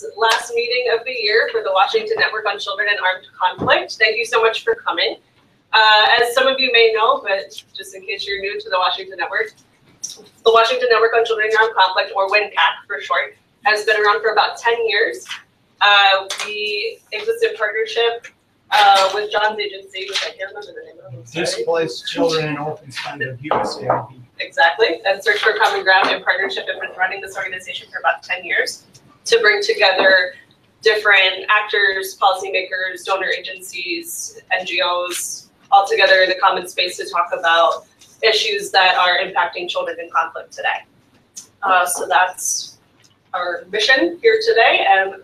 this last meeting of the year for the Washington Network on Children and Armed Conflict. Thank you so much for coming. As some of you may know, but just in case you're new to the Washington Network, the Washington Network on Children and Armed Conflict, or WNCAC for short, has been around for about 10 years. We exist in partnership with John's agency, which I can't remember the name of. Displaced Children and Orphans Fund of USAID. Exactly, and Search for Common Ground in partnership have been running this organization for about 10 years to bring together different actors, policymakers, donor agencies, NGOs, all together in a common space to talk about issues that are impacting children in conflict today. So that's our mission here today. And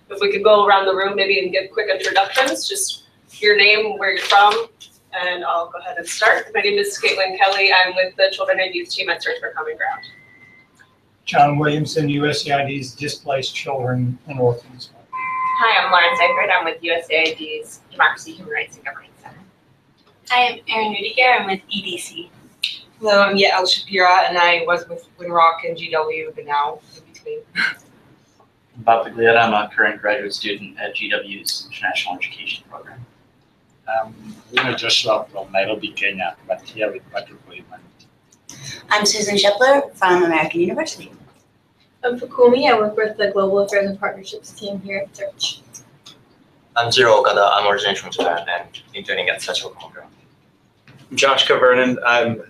if we could go around the room maybe and give quick introductions, just your name, where you're from, and I'll go ahead and start. My name is Caitlin Kelly. I'm with the Children and Youth team at Search for Common Ground. John Williamson, USAID's Displaced Children and Orphans. Hi, I'm Lauren Seifert. I'm with USAID's Democracy, Human Rights, and Governance Center. Hi, I'm Erin Rudiger. I'm with EDC. Hello, I'm Yael Shapira, and I was with WinRock and GW, but now in between. Bob Paglietta, I'm a current graduate student at GW's International Education Program. I'm Joshua from Nairobi, Kenya, but here with Patrick Human. I'm Susan Shepler from American University. I'm Fukumi. I work with the Global Affairs and Partnerships team here at Search. I'm Jiro Okada. I'm originally from Japan and interning at Search for Common Ground. I'm Josh Vernon. I'm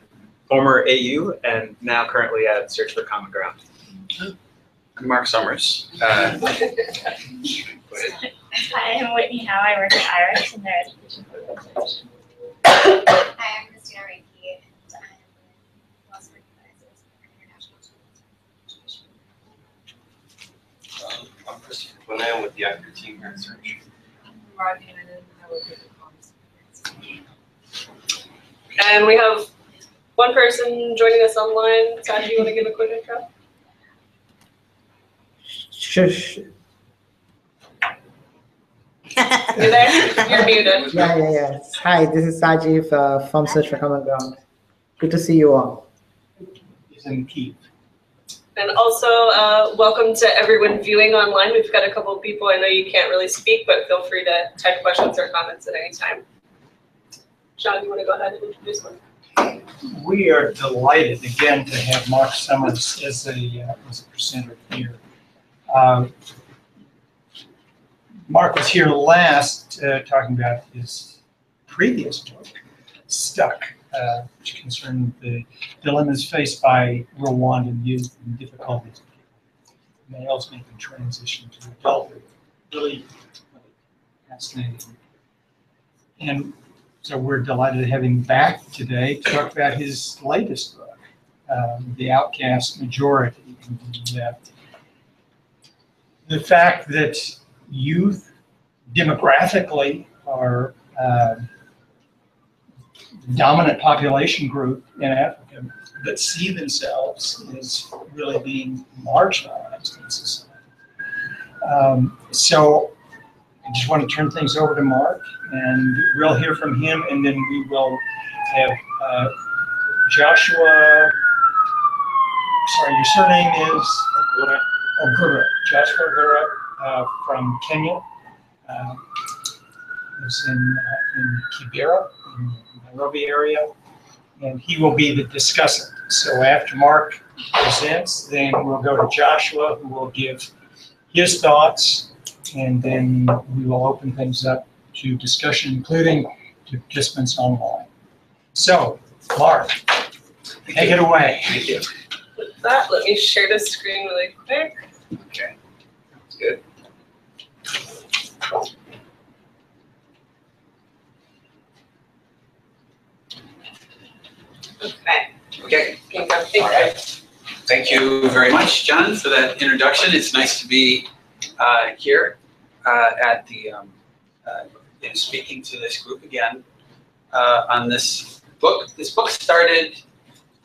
former AU and now currently at Search for Common Ground. I'm Marc Sommer. Hi, I'm Whitney Howe. I work at IRIS in their education program. Hi, I'm Christina Reiki, and I'm with Lost Recognizers International Children's Education. I'm Christopher Bonet with the actor team here at Search. I'm Rod Hannon. I work with the And we have one person joining us online. Todd, do you want to give a quick intro? Shush. You there? You're muted. Yeah. Hi, this is Sajiv from Search for Common Ground. Good to see you all. He's in Kyiv. And also, welcome to everyone viewing online. We've got a couple of people. I know you can't really speak, but feel free to type questions or comments at any time. Sean, you want to go ahead and introduce one? We are delighted again to have Marc Sommer as a presenter here. Marc was here last talking about his previous book, Stuck, which concerned the dilemmas faced by Rwandan youth and difficulties males making transition to adulthood. Really fascinating. And so we're delighted to have him back today to talk about his latest book, The Outcast Majority. The fact that youth demographically are dominant population group in Africa, but see themselves as really being marginalized in society. So I just want to turn things over to Marc, and we'll hear from him, and then we will have Joshua, sorry, your surname is? Ogura. Joshua Ogura from Kenya. Lives in Kibera, in the Nairobi area, and he will be the discussant. So after Marc presents, then we'll go to Joshua, who will give his thoughts, and then we will open things up to discussion, including to participants online. So, Marc, take it away. Thank you. With that, let me share the screen really quick. Okay, that's good. Okay. All right. Thank you very much, John, for that introduction. It's nice to be here at the speaking to this group again on this book. This book started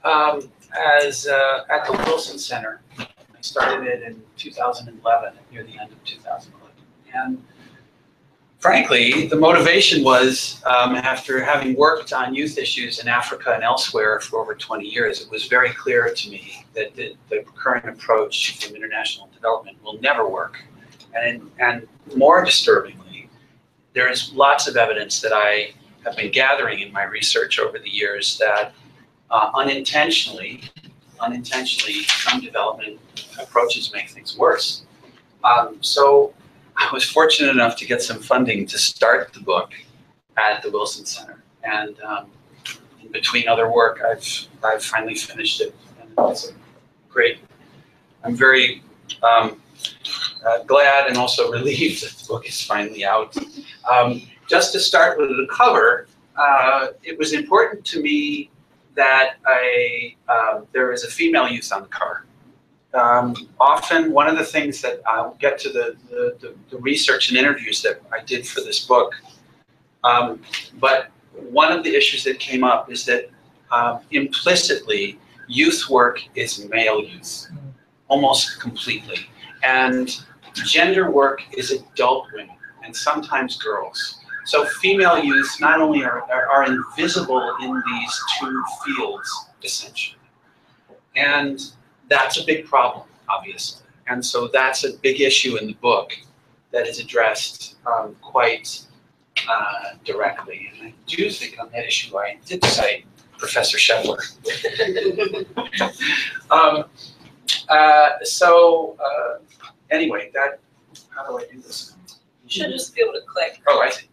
as at the Wilson Center. I started it in 2011, near the end of 2011, and frankly, the motivation was after having worked on youth issues in Africa and elsewhere for over 20 years, it was very clear to me that the current approach from international development will never work. And more disturbingly, there is lots of evidence that I have been gathering in my research over the years that unintentionally, some development approaches make things worse. So I was fortunate enough to get some funding to start the book at the Wilson Center. And in between other work, I've finally finished it. And it's great. I'm very glad and also relieved that the book is finally out. Just to start with the cover, it was important to me that there is a female youth on the cover. Often, one of the things that I'll get to the research and interviews that I did for this book, but one of the issues that came up is that implicitly, youth work is male youth, almost completely. And gender work is adult women, and sometimes girls. So female youth not only are invisible in these two fields, essentially. And that's a big problem, obviously. And so that's a big issue in the book that is addressed quite directly. And I do think on that issue I did cite Professor Scheffler. Anyway, how do I do this? You should just be able to click. Oh, I see.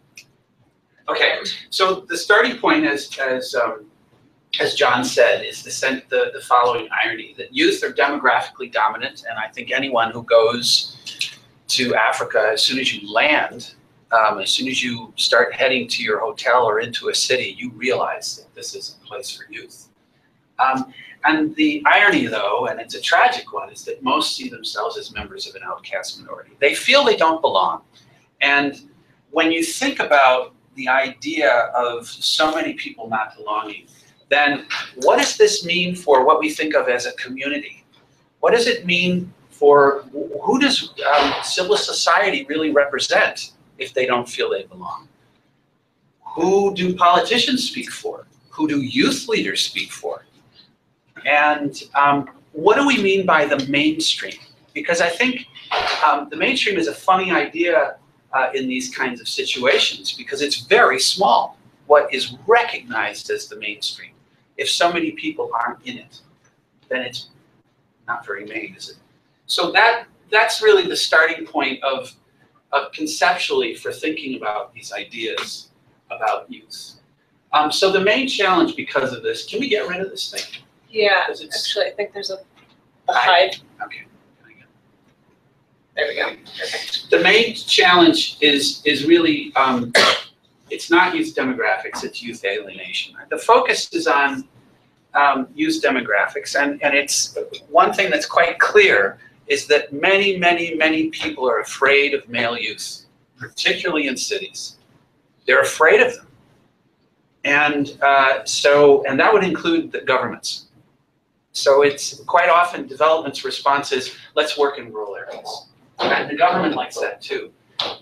Okay, so the starting point, as John said, is the following irony, that youth are demographically dominant, and I think anyone who goes to Africa, as soon as you land, as soon as you start heading to your hotel or into a city, you realize that this is a place for youth. And the irony, though, and it's a tragic one, is that most see themselves as members of an outcast minority. They feel they don't belong. And when you think about the idea of so many people not belonging, then what does this mean for what we think of as a community? What does it mean for, who does civil society really represent if they don't feel they belong? Who do politicians speak for? Who do youth leaders speak for? And what do we mean by the mainstream? Because I think the mainstream is a funny idea in these kinds of situations because it's very small, what is recognized as the mainstream. If so many people aren't in it, then it's not very main, is it? So that's really the starting point of conceptually for thinking about these ideas about youth. So the main challenge because of this, can we get rid of this thing? Yeah, actually, I think there's a hide. Okay. There we go. Perfect. The main challenge is really, it's not youth demographics, it's youth alienation. The focus is on youth demographics, and it's one thing that's quite clear is that many, many, many people are afraid of male youth, particularly in cities. They're afraid of them. And and that would include the governments. So it's quite often development's response is, let's work in rural areas. And the government likes that too,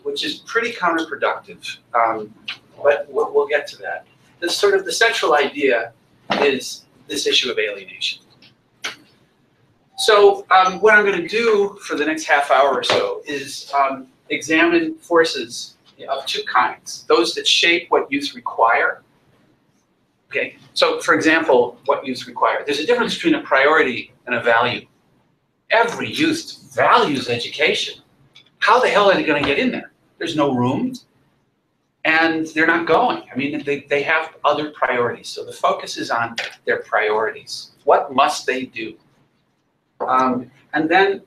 which is pretty counterproductive. But we'll get to that. The central idea is this issue of alienation. So what I'm going to do for the next half hour or so is examine forces of two kinds. Those that shape what youth require. Okay, so for example, what youth require. There's a difference between a priority and a value. Every youth values education. How the hell are they going to get in there? There's no room, and they're not going. I mean, they have other priorities. So the focus is on their priorities. What must they do? And then,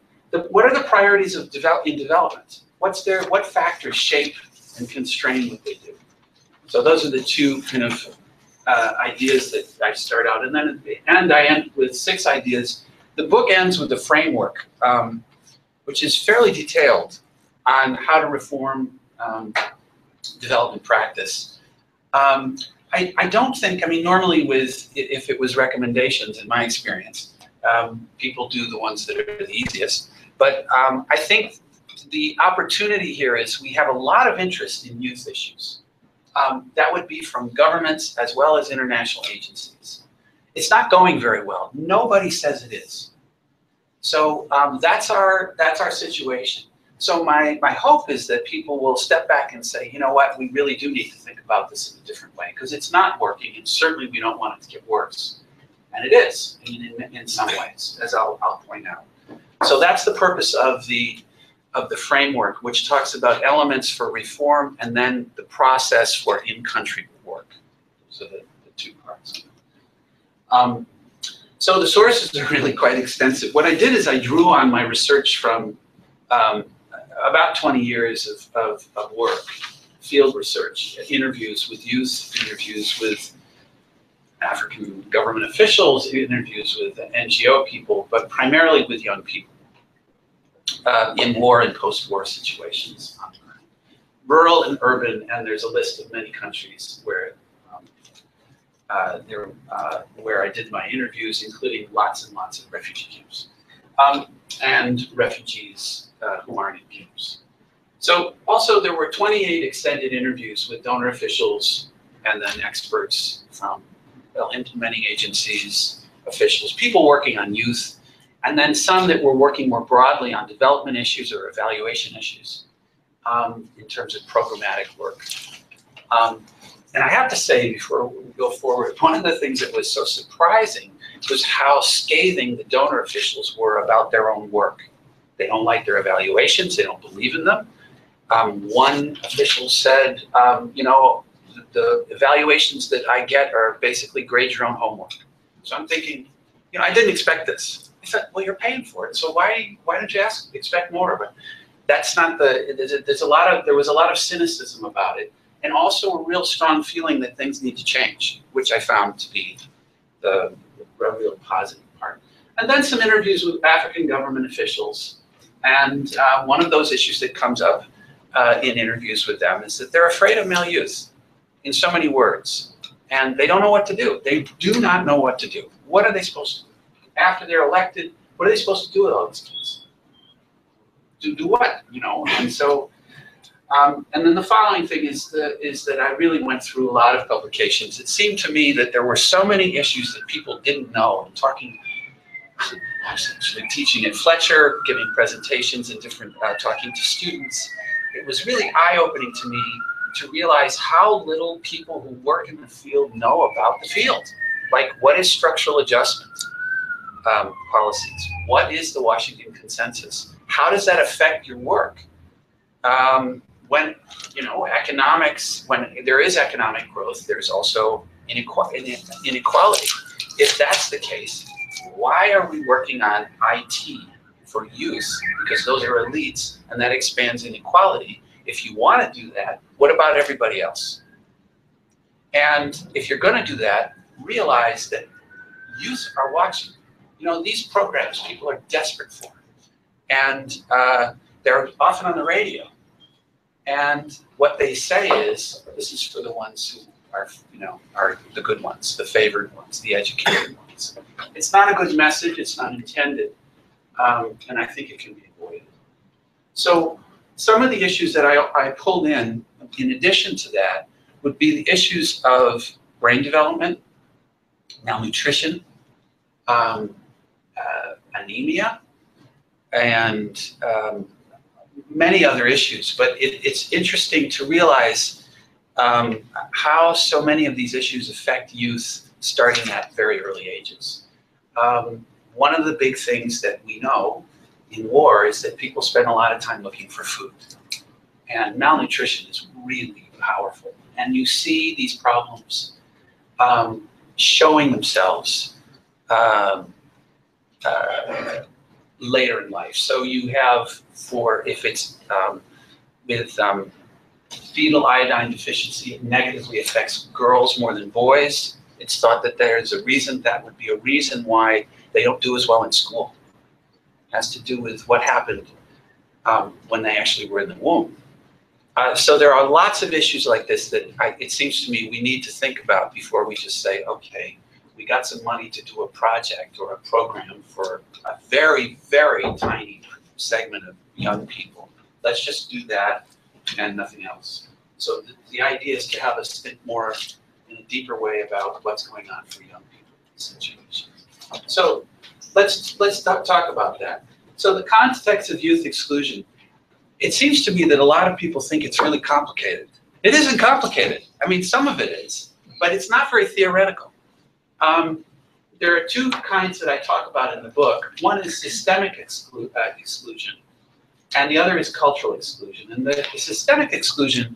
what are the priorities of in development? What factors shape and constrain what they do? So those are the two kind of ideas that I start out, and then at the end I end with 6 ideas. The book ends with a framework, which is fairly detailed on how to reform development practice. I don't think, I mean, normally if it was recommendations, in my experience, people do the ones that are the easiest. But I think the opportunity here is we have a lot of interest in youth issues. That would be from governments as well as international agencies. It's not going very well. Nobody says it is. So that's our situation. So my hope is that people will step back and say, you know what, we really do need to think about this in a different way, because it's not working, and certainly we don't want it to get worse. And it is, in some ways, as I'll point out. So that's the purpose of the framework, which talks about elements for reform and then the process for in-country work. So the two parts. So the sources are really quite extensive. What I did is I drew on my research from about 20 years of work, field research, interviews with youth, interviews with African government officials, interviews with NGO people, but primarily with young people in war and post-war situations. Rural and urban, and there's a list of many countries where where I did my interviews, including lots and lots of refugee camps and refugees who aren't in camps. So also there were 28 extended interviews with donor officials and then experts from implementing agencies, officials, people working on youth, and then some that were working more broadly on development issues or evaluation issues in terms of programmatic work. And I have to say, before we go forward, one of the things that was so surprising was how scathing the donor officials were about their own work. They don't like their evaluations, they don't believe in them. One official said, you know, the evaluations that I get are basically grade your own homework. So I'm thinking, you know, I didn't expect this. I said, well, you're paying for it, so why don't you expect more? But that's not the. There was a lot of cynicism about it, and also a real strong feeling that things need to change, which I found to be the real positive part. And then some interviews with African government officials, and one of those issues that comes up in interviews with them is that they're afraid of male youth, in so many words, and they don't know what to do. They do not know what to do. What are they supposed to do? After they're elected, what are they supposed to do with all these kids? Do what, you know? And so, and then the following thing is that I really went through a lot of publications. It seemed to me that there were so many issues that people didn't know. I'm talking, I was actually teaching at Fletcher, giving presentations and different, talking to students. It was really eye-opening to me to realize how little people who work in the field know about the field. Like, what is structural adjustment policies? What is the Washington Consensus? How does that affect your work? When, you know, economics, when there is economic growth, there's also inequality. If that's the case, why are we working on IT for youth? Because those are elites, and that expands inequality. If you want to do that, what about everybody else? And if you're going to do that, realize that youth are watching. You know, these programs people are desperate for. And they're often on the radio. And what they say is, this is for the ones who are, you know, are the good ones, the favored ones, the educated ones. It's not a good message, it's not intended, and I think it can be avoided. So some of the issues that I pulled in addition to that, would be the issues of brain development, malnutrition, anemia, and many other issues. But it's interesting to realize how so many of these issues affect youth starting at very early ages. One of the big things that we know in war is that people spend a lot of time looking for food. And malnutrition is really powerful. And you see these problems showing themselves later in life. So you have, if it's with fetal iodine deficiency, it negatively affects girls more than boys. It's thought that there's a reason, that would be a reason why they don't do as well in school. It has to do with what happened when they actually were in the womb. So there are lots of issues like this that it seems to me we need to think about before we just say, okay, we got some money to do a project or a program for a very, very tiny segment of young people. Let's just do that and nothing else. So the idea is to have us think more in a deeper way about what's going on for young people in these situations. So let's talk about that. So the context of youth exclusion, it seems to me that a lot of people think it's really complicated. It isn't complicated. I mean, some of it is, but it's not very theoretical. There are two kinds that I talk about in the book. One is systemic exclusion, and the other is cultural exclusion. And the systemic exclusion,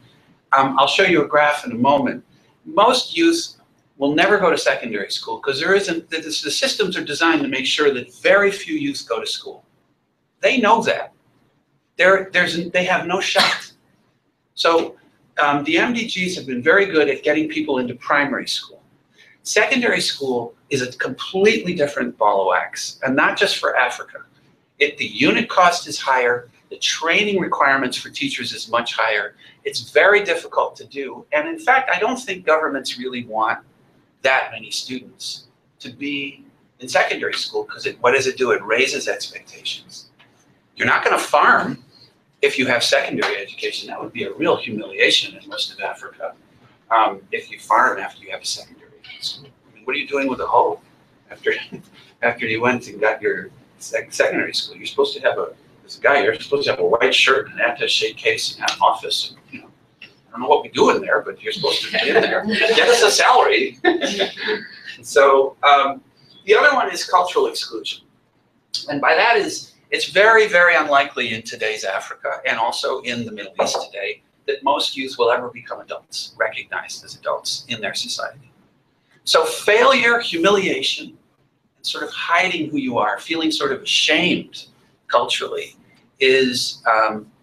I'll show you a graph in a moment. Most youth will never go to secondary school because the systems are designed to make sure that very few youth go to school. They know that. They have no shot. So the MDGs have been very good at getting people into primary school. Secondary school is a completely different ball of wax, and not just for Africa. The unit cost is higher. The training requirements for teachers is much higher. It's very difficult to do. And in fact, I don't think governments really want that many students to be in secondary school because what does it do? It raises expectations. You're not going to farm if you have secondary education. That would be a real humiliation in most of Africa. If you farm after you have a secondary school. I mean, what are you doing with a hoe after you went and got your secondary school? You're supposed to have you're supposed to have a white shirt and an attaché case and have an office. And, you know, I don't know what we do in there, but you're supposed to be in there. Get us a salary. So the other one is cultural exclusion. And by that it's very, very unlikely in today's Africa and also in the Middle East today that most youth will ever become adults, recognized as adults in their society. So failure, humiliation, and sort of hiding who you are, feeling sort of ashamed culturally is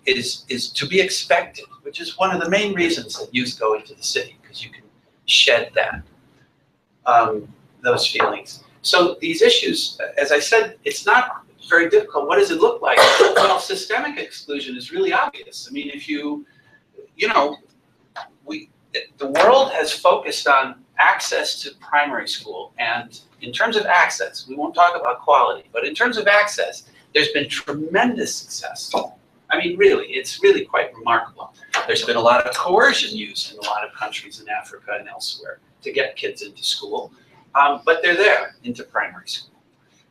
to be expected, which is one of the main reasons that youth go into the city, because you can shed that, those feelings. So these issues, as I said, it's not very difficult. What does it look like? Well, systemic exclusion is really obvious. I mean, if the world has focused on access to primary school, and in terms of access, we won't talk about quality, but in terms of access, there's been tremendous success. I mean, really, it's really quite remarkable. There's been a lot of coercion used in a lot of countries in Africa and elsewhere to get kids into school, but they're there into primary school.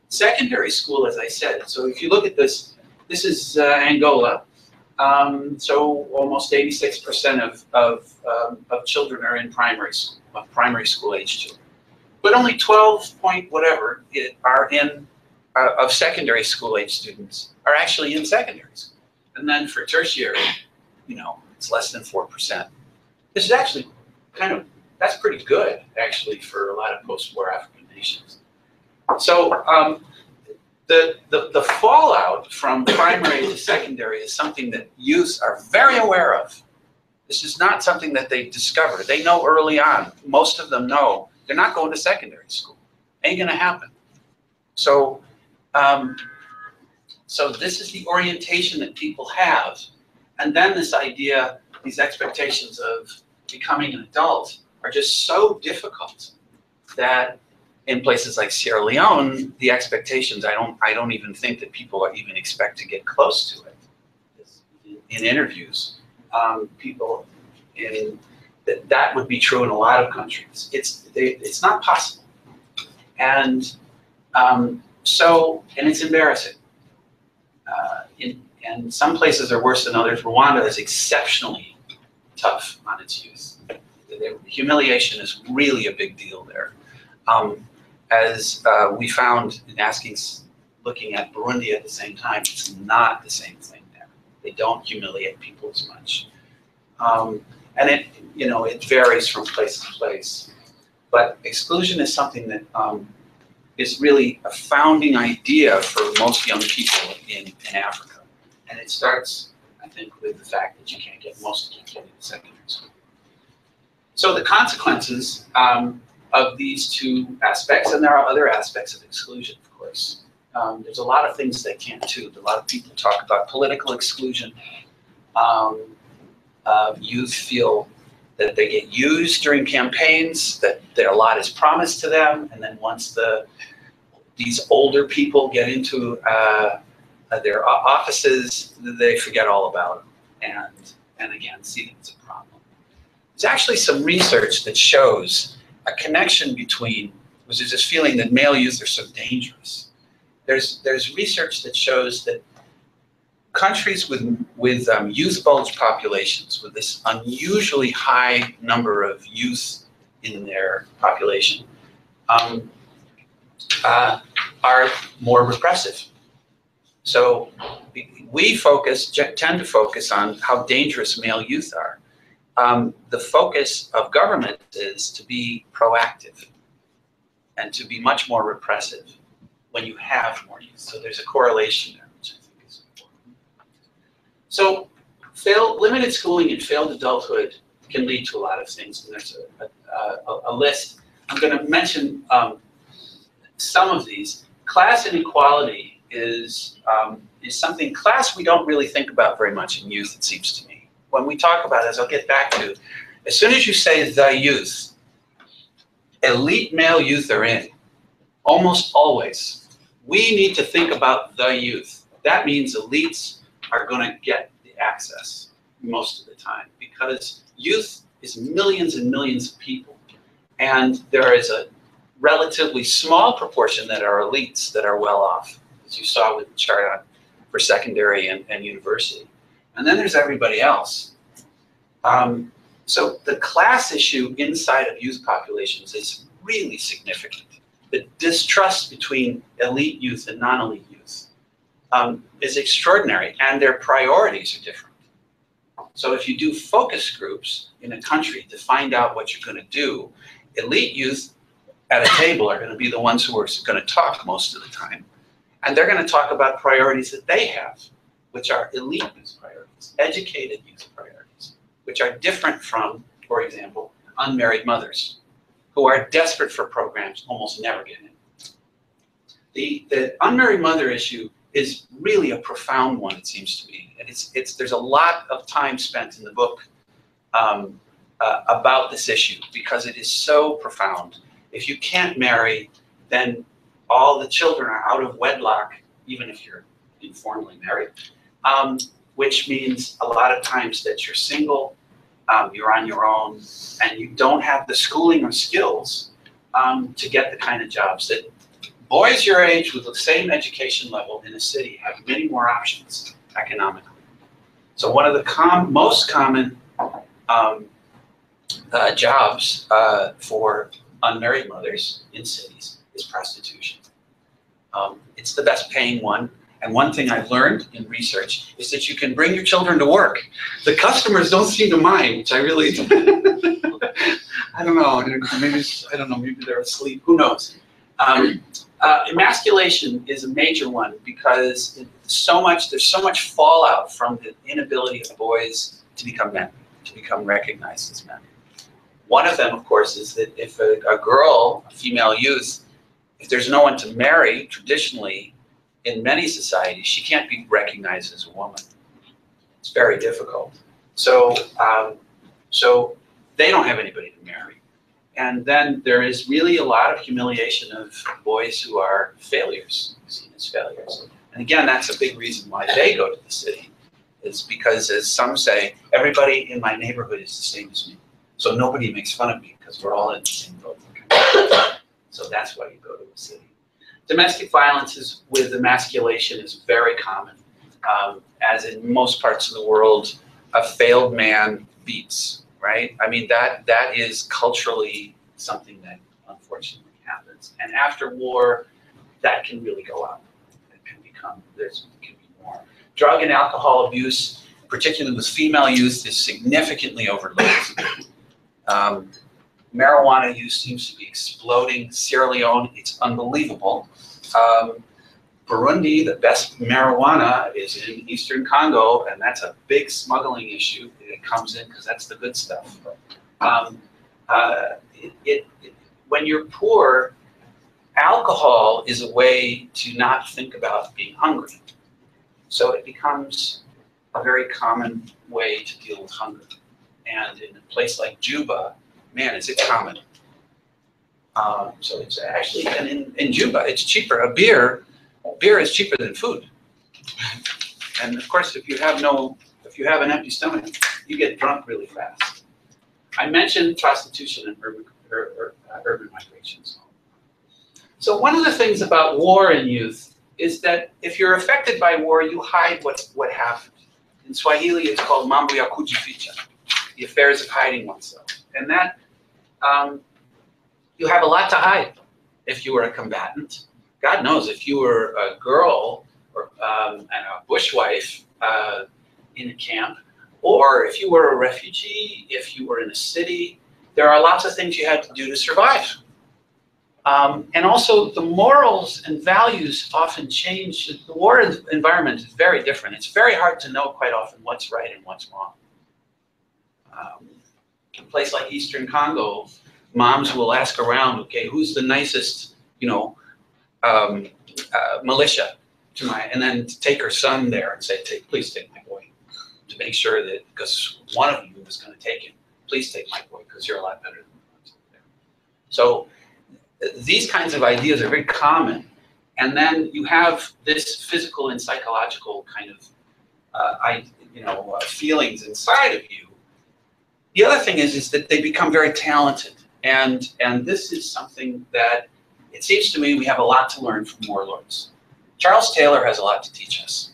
Secondary school, as I said, so if you look at this is Angola. So almost 86% of children are in primary school, primary school age children. But only 12 point whatever are in of secondary school age students are actually in secondary school. And then for tertiary, it's less than 4%. This is actually that's pretty good actually for a lot of post-war African nations. So the fallout from primary to secondary is something that youth are very aware of. This is not something that they discover. They know early on. Most of them know they're not going to secondary school. Ain't gonna happen. So, so this is the orientation that people have. And then this idea, these expectations of becoming an adult are just so difficult that in places like Sierra Leone, the expectations, I don't even think that people even expect to get close to it. In interviews, people that would be true in a lot of countries. It's not possible, and it's embarrassing. And some places are worse than others. Rwanda is exceptionally tough on its youth. The humiliation is really a big deal there. As we found in looking at Burundi at the same time, it's not the same thing there. They don't humiliate people as much. And it varies from place to place. But exclusion is something that is really a founding idea for most young people in Africa. And it starts, I think, with the fact that most of you can't get into secondary school. So the consequences of these two aspects, and there are other aspects of exclusion, of course. There's a lot of things they can't do. A lot of people talk about political exclusion. Youth feel that they get used during campaigns, that a lot is promised to them, and then once these older people get into their offices, they forget all about them. And again, see them as a problem. There's actually some research that shows a connection between, which is this feeling that male youth are so dangerous. There's research that shows that countries with youth bulge populations, with this unusually high number of youth in their population, are more repressive. So we tend to focus on how dangerous male youth are. The focus of government is to be proactive and to be much more repressive when you have more youth. So there's a correlation there, which I think is important. So limited schooling and failed adulthood can lead to a lot of things. And there's a list. I'm going to mention some of these. Class inequality is something, class we don't really think about very much in youth, it seems to me. When we talk about it, as I'll get back to, as soon as you say the youth, elite male youth are in, almost always. We need to think about the youth. That means elites are going to get the access most of the time, because youth is millions and millions of people. And there is a relatively small proportion that are elites that are well off, as you saw with the chart for secondary and university. And then there's everybody else. So the class issue inside of youth populations is really significant. The distrust between elite youth and non-elite youth is extraordinary, and their priorities are different. So if you do focus groups in a country to find out what you're going to do, elite youth at a table are going to be the ones who are going to talk most of the time. And they're going to talk about priorities that they have, which are elite youth priorities, educated youth priorities, which are different from, for example, unmarried mothers, who are desperate for programs, almost never get in. The unmarried mother issue is really a profound one, it seems to me. And there's a lot of time spent in the book about this issue, because it is so profound. If you can't marry, then all the children are out of wedlock, even if you're informally married, which means a lot of times that you're single, you're on your own, and you don't have the schooling or skills to get the kind of jobs that boys your age with the same education level in a city have many more options economically. So one of the most common jobs for unmarried mothers in cities is prostitution. It's the best paying one. And one thing I've learned in research is that you can bring your children to work. The customers don't seem to mind, which I really, I don't know, maybe they're asleep, who knows. Emasculation is a major one, because there's so much fallout from the inability of boys to become men, to become recognized as men. One of them, of course, is that if a girl, a female youth, if there's no one to marry, traditionally, in many societies, she can't be recognized as a woman. It's very difficult. So, so they don't have anybody to marry. And then there is really a lot of humiliation of boys who are failures, seen as failures. And again, that's a big reason why they go to the city, is because, as some say, everybody in my neighborhood is the same as me. So nobody makes fun of me, because we're all in the same boat. So that's why you go to the city. Domestic violence with emasculation is very common. As in most parts of the world, a failed man beats, right? I mean, that is culturally something that unfortunately happens. And after war, that can really go up. It can become, there can be more. Drug and alcohol abuse, particularly with female youth, is significantly overlooked. Marijuana use seems to be exploding. Sierra Leone, it's unbelievable. Burundi, the best marijuana is in Eastern Congo, and that's a big smuggling issue. It comes in because that's the good stuff. When you're poor, alcohol is a way to not think about being hungry. So it becomes a very common way to deal with hunger. And in a place like Juba, man, is it common. So it's actually, and in Juba, it's cheaper. Beer is cheaper than food. And of course, if you have an empty stomach, you get drunk really fast. I mentioned prostitution and urban migrations. So one of the things about war in youth is that if you're affected by war, you hide what happened. In Swahili, it's called mambo ya kujificha, the affairs of hiding oneself. And that, you have a lot to hide if you were a combatant. God knows, if you were a girl or and a bushwife in a camp, or if you were a refugee, if you were in a city, there are lots of things you had to do to survive. And also the morals and values often change. The war environment is very different. It's very hard to know quite often what's right and what's wrong. In a place like Eastern Congo, moms will ask around, okay, who's the nicest, militia to and then take her son there and say, please take my boy, to make sure that, because one of you is going to take him, please take my boy because you're a lot better than the ones over there. So these kinds of ideas are very common. And then you have this physical and psychological kind of, feelings inside of you. The other thing is that they become very talented. And this is something that it seems to me we have a lot to learn from Warlords. Charles Taylor has a lot to teach us.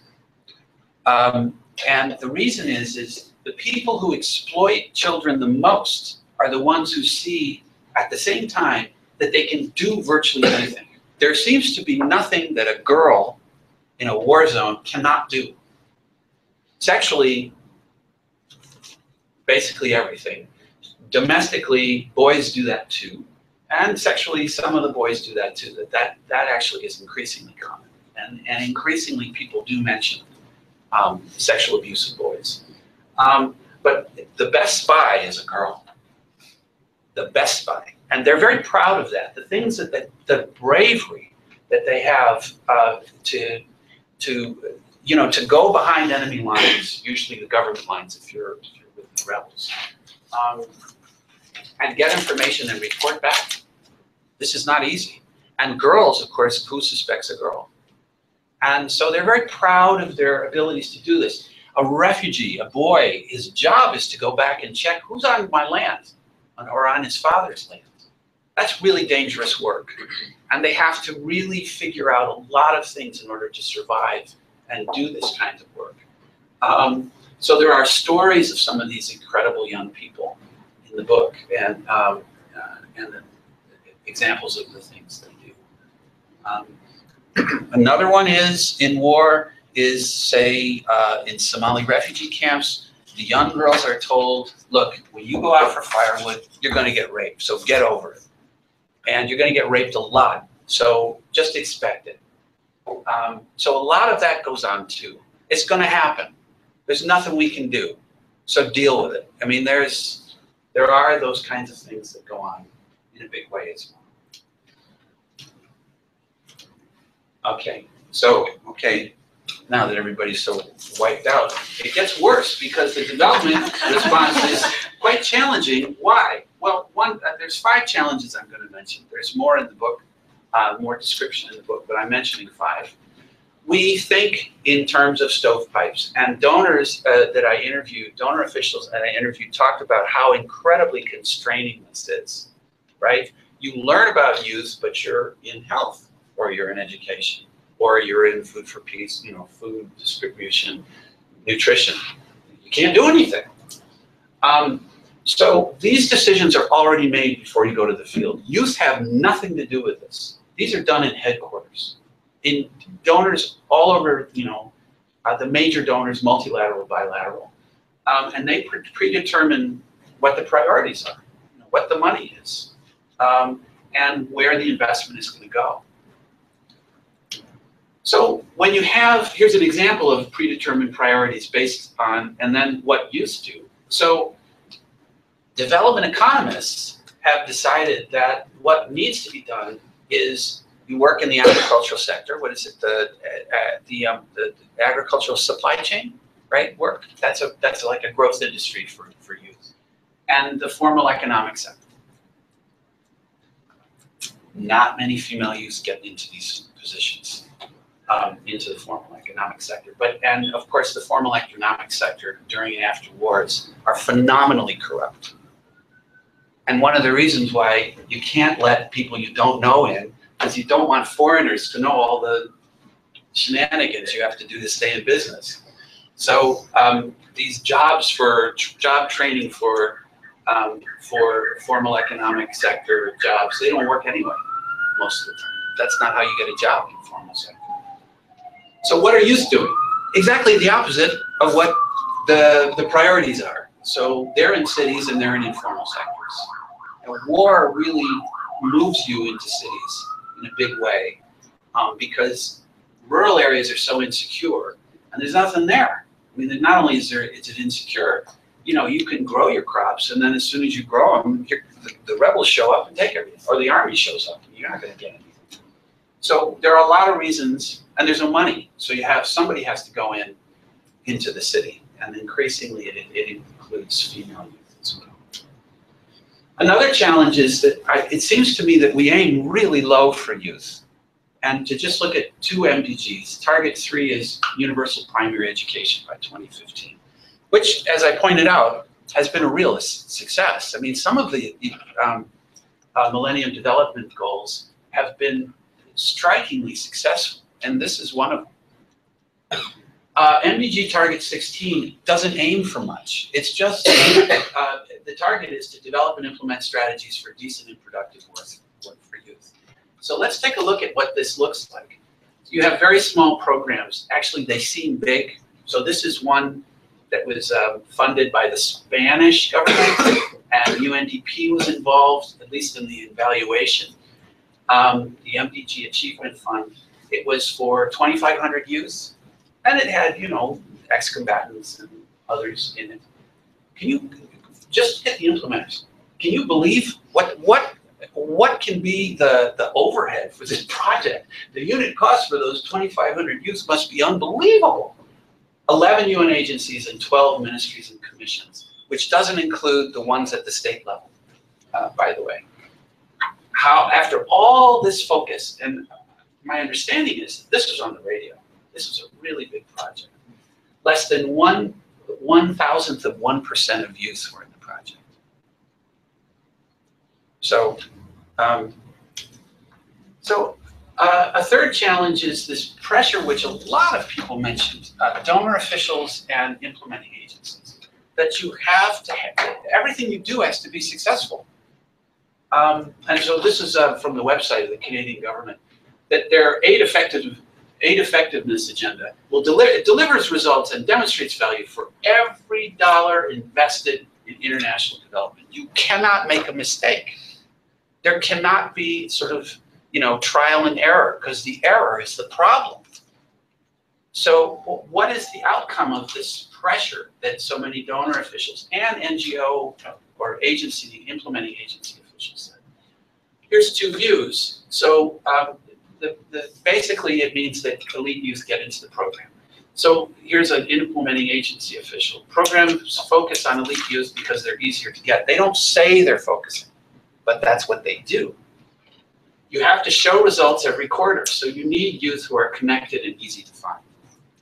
And the reason is the people who exploit children the most are the ones who see at the same time that they can do virtually anything. There seems to be nothing that a girl in a war zone cannot do. Sexually, basically everything. Domestically, boys do that too. And sexually, some of the boys do that too. That actually is increasingly common. And increasingly people do mention sexual abuse of boys. But the best spy is a girl. The best spy. And they're very proud of that. The things the bravery that they have to go behind enemy lines, usually the government lines if you're with the rebels, and get information and report back. This is not easy. And girls, of course, who suspects a girl? And so they're very proud of their abilities to do this. A refugee, a boy, his job is to go back and check who's on my land or on his father's land. That's really dangerous work. And they have to really figure out a lot of things in order to survive and do this kind of work. So there are stories of some of these incredible young people in the book, and the examples of the things they do. Another one is in war is, say, in Somali refugee camps, the young girls are told, look, when you go out for firewood, you're going to get raped, so get over it. And you're going to get raped a lot, so just expect it. So a lot of that goes on too. It's going to happen. There's nothing we can do, so deal with it. I mean, there are those kinds of things that go on in a big way as well. Okay, now that everybody's so wiped out, it gets worse because the development response is quite challenging. Why? Well, there's 5 challenges I'm going to mention. There's more in the book, more description in the book, but I'm mentioning 5. We think in terms of stovepipes, and donors that I interviewed, donor officials that I interviewed, talked about how incredibly constraining this is, right? You learn about youth, but you're in health, or you're in education, or you're in food for peace, food distribution, nutrition. You can't do anything. So these decisions are already made before you go to the field. Youth have nothing to do with this. These are done in headquarters. In donors all over, the major donors, multilateral, bilateral. And they predetermine what the priorities are, what the money is, and where the investment is going to go. So when you have, here's an example of predetermined priorities based on, and then what youth do. So development economists have decided that what needs to be done is you work in the agricultural sector. What is it? The agricultural supply chain, right? Work. That's like a growth industry for youth, and the formal economic sector. Not many female youth get into these positions. into the formal economic sector. And of course, the formal economic sector during and after wars are phenomenally corrupt. And one of the reasons why you can't let people you don't know in is you don't want foreigners to know all the shenanigans you have to do to stay in business. So these jobs for job training for formal economic sector jobs, they don't work anyway most of the time. That's not how you get a job in the formal sector. So what are youth doing? Exactly the opposite of what the priorities are. So they're in cities and they're in informal sectors. And war really moves you into cities in a big way because rural areas are so insecure and there's nothing there. I mean, not only is it insecure, you know, you can grow your crops and then as soon as you grow them, the rebels show up and take everything, or the army shows up and you're not going to get anything. So there are a lot of reasons, and there's no money. So somebody has to go into the city, and increasingly it includes female youth as well. Another challenge is that it seems to me that we aim really low for youth. And to just look at 2 MDGs, target 3 is universal primary education by 2015, which, as I pointed out, has been a real success. I mean, some of the Millennium Development Goals have been strikingly successful, and this is one of them. MDG Target 16 doesn't aim for much. It's just, the target is to develop and implement strategies for decent and productive work for youth. So let's take a look at what this looks like. You have very small programs. Actually, they seem big. So this is one that was funded by the Spanish government, and UNDP was involved, at least in the evaluation. The MDG Achievement Fund, it was for 2,500 youth, and it had, you know, ex-combatants and others in it. Can you just get the implementers? Can you believe what can be the overhead for this project? The unit cost for those 2,500 youth must be unbelievable. 11 UN agencies and 12 ministries and commissions, which doesn't include the ones at the state level, by the way. How, after all this focus, and my understanding is this was on the radio. This was a really big project. Less than 1/1000th of 1% of youth were in the project. So, a third challenge is this pressure, which a lot of people mentioned, donor officials and implementing agencies, that you have to have, everything you do has to be successful. And so this is from the website of the Canadian government, that their aid effectiveness agenda it delivers results and demonstrates value for every dollar invested in international development. You cannot make a mistake. There cannot be sort of, you know, trial and error, because the error is the problem. So what is the outcome of this pressure that so many donor officials and NGO or implementing agency officials said? Here's 2 views. So basically it means that elite youth get into the program. So here's an implementing agency official. Programs focus on elite youth because they're easier to get. They don't say they're focusing, but that's what they do. You have to show results every quarter, so you need youth who are connected and easy to find.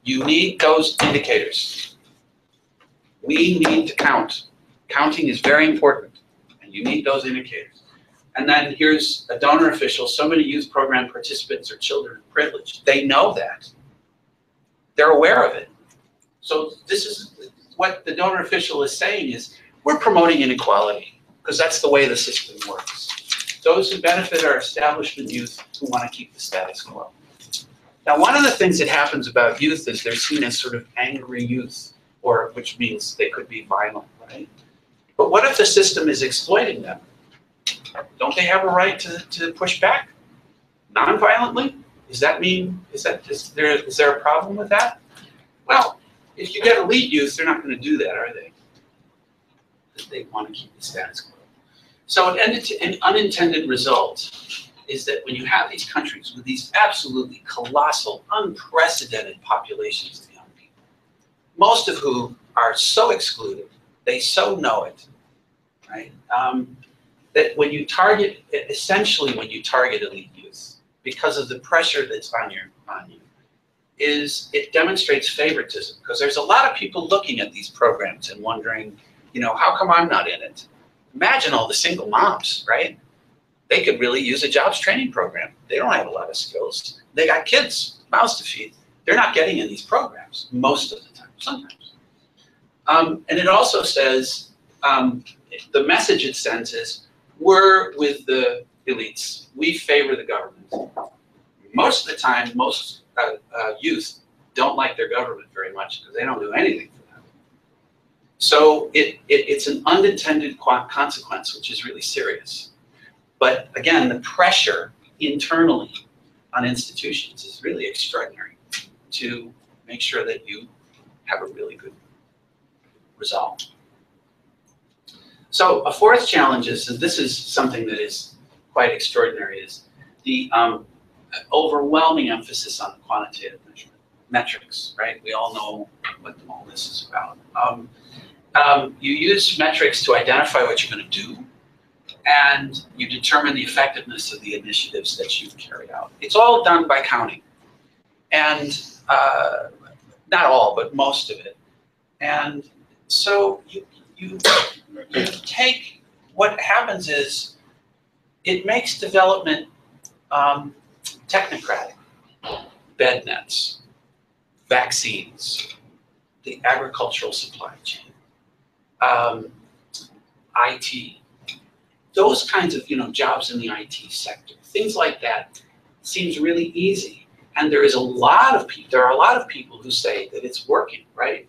You need those indicators. We need to count. Counting is very important, and you need those indicators. And then here's a donor official. So many youth program participants are children of privilege. They know that. They're aware of it. So this is what the donor official is saying is, we're promoting inequality, because that's the way the system works. Those who benefit are establishment youth who want to keep the status quo. Now, one of the things that happens about youth is they're seen as sort of angry youth, which means they could be violent, right? But what if the system is exploiting them? Don't they have a right to push back non-violently? Does that mean, is there a problem with that? Well, if you get elite youth, they're not going to do that, are they? Because they want to keep the status quo. So an unintended result is that when you have these countries with these absolutely colossal, unprecedented populations of young people, most of whom are so excluded, they so know it, right? That when you target, essentially when you target elite youth, because of the pressure that's on you, is it demonstrates favoritism, because there's a lot of people looking at these programs and wondering, you know, how come I'm not in it? Imagine all the single moms, right? They could really use a jobs training program. They don't have a lot of skills. They got kids, mouths to feed. They're not getting in these programs most of the time, sometimes. And it also says, the message it sends is, we're with the elites. We favor the government. Most of the time, most youth don't like their government very much because they don't do anything for them. So it's an unintended consequence, which is really serious. But again, the pressure internally on institutions is really extraordinary to make sure that you have a really good result. So a fourth challenge is, and this is something that is quite extraordinary, is the overwhelming emphasis on quantitative measurement, metrics, right? We all know what all this is about. You use metrics to identify what you're going to do, and you determine the effectiveness of the initiatives that you've carried out. It's all done by counting, and not all, but most of it. And so you take, what happens is, it makes development technocratic. Bed nets, vaccines, the agricultural supply chain, IT, those kinds of jobs in the IT sector, things like that, seems really easy. And there are a lot of people who say that it's working, right?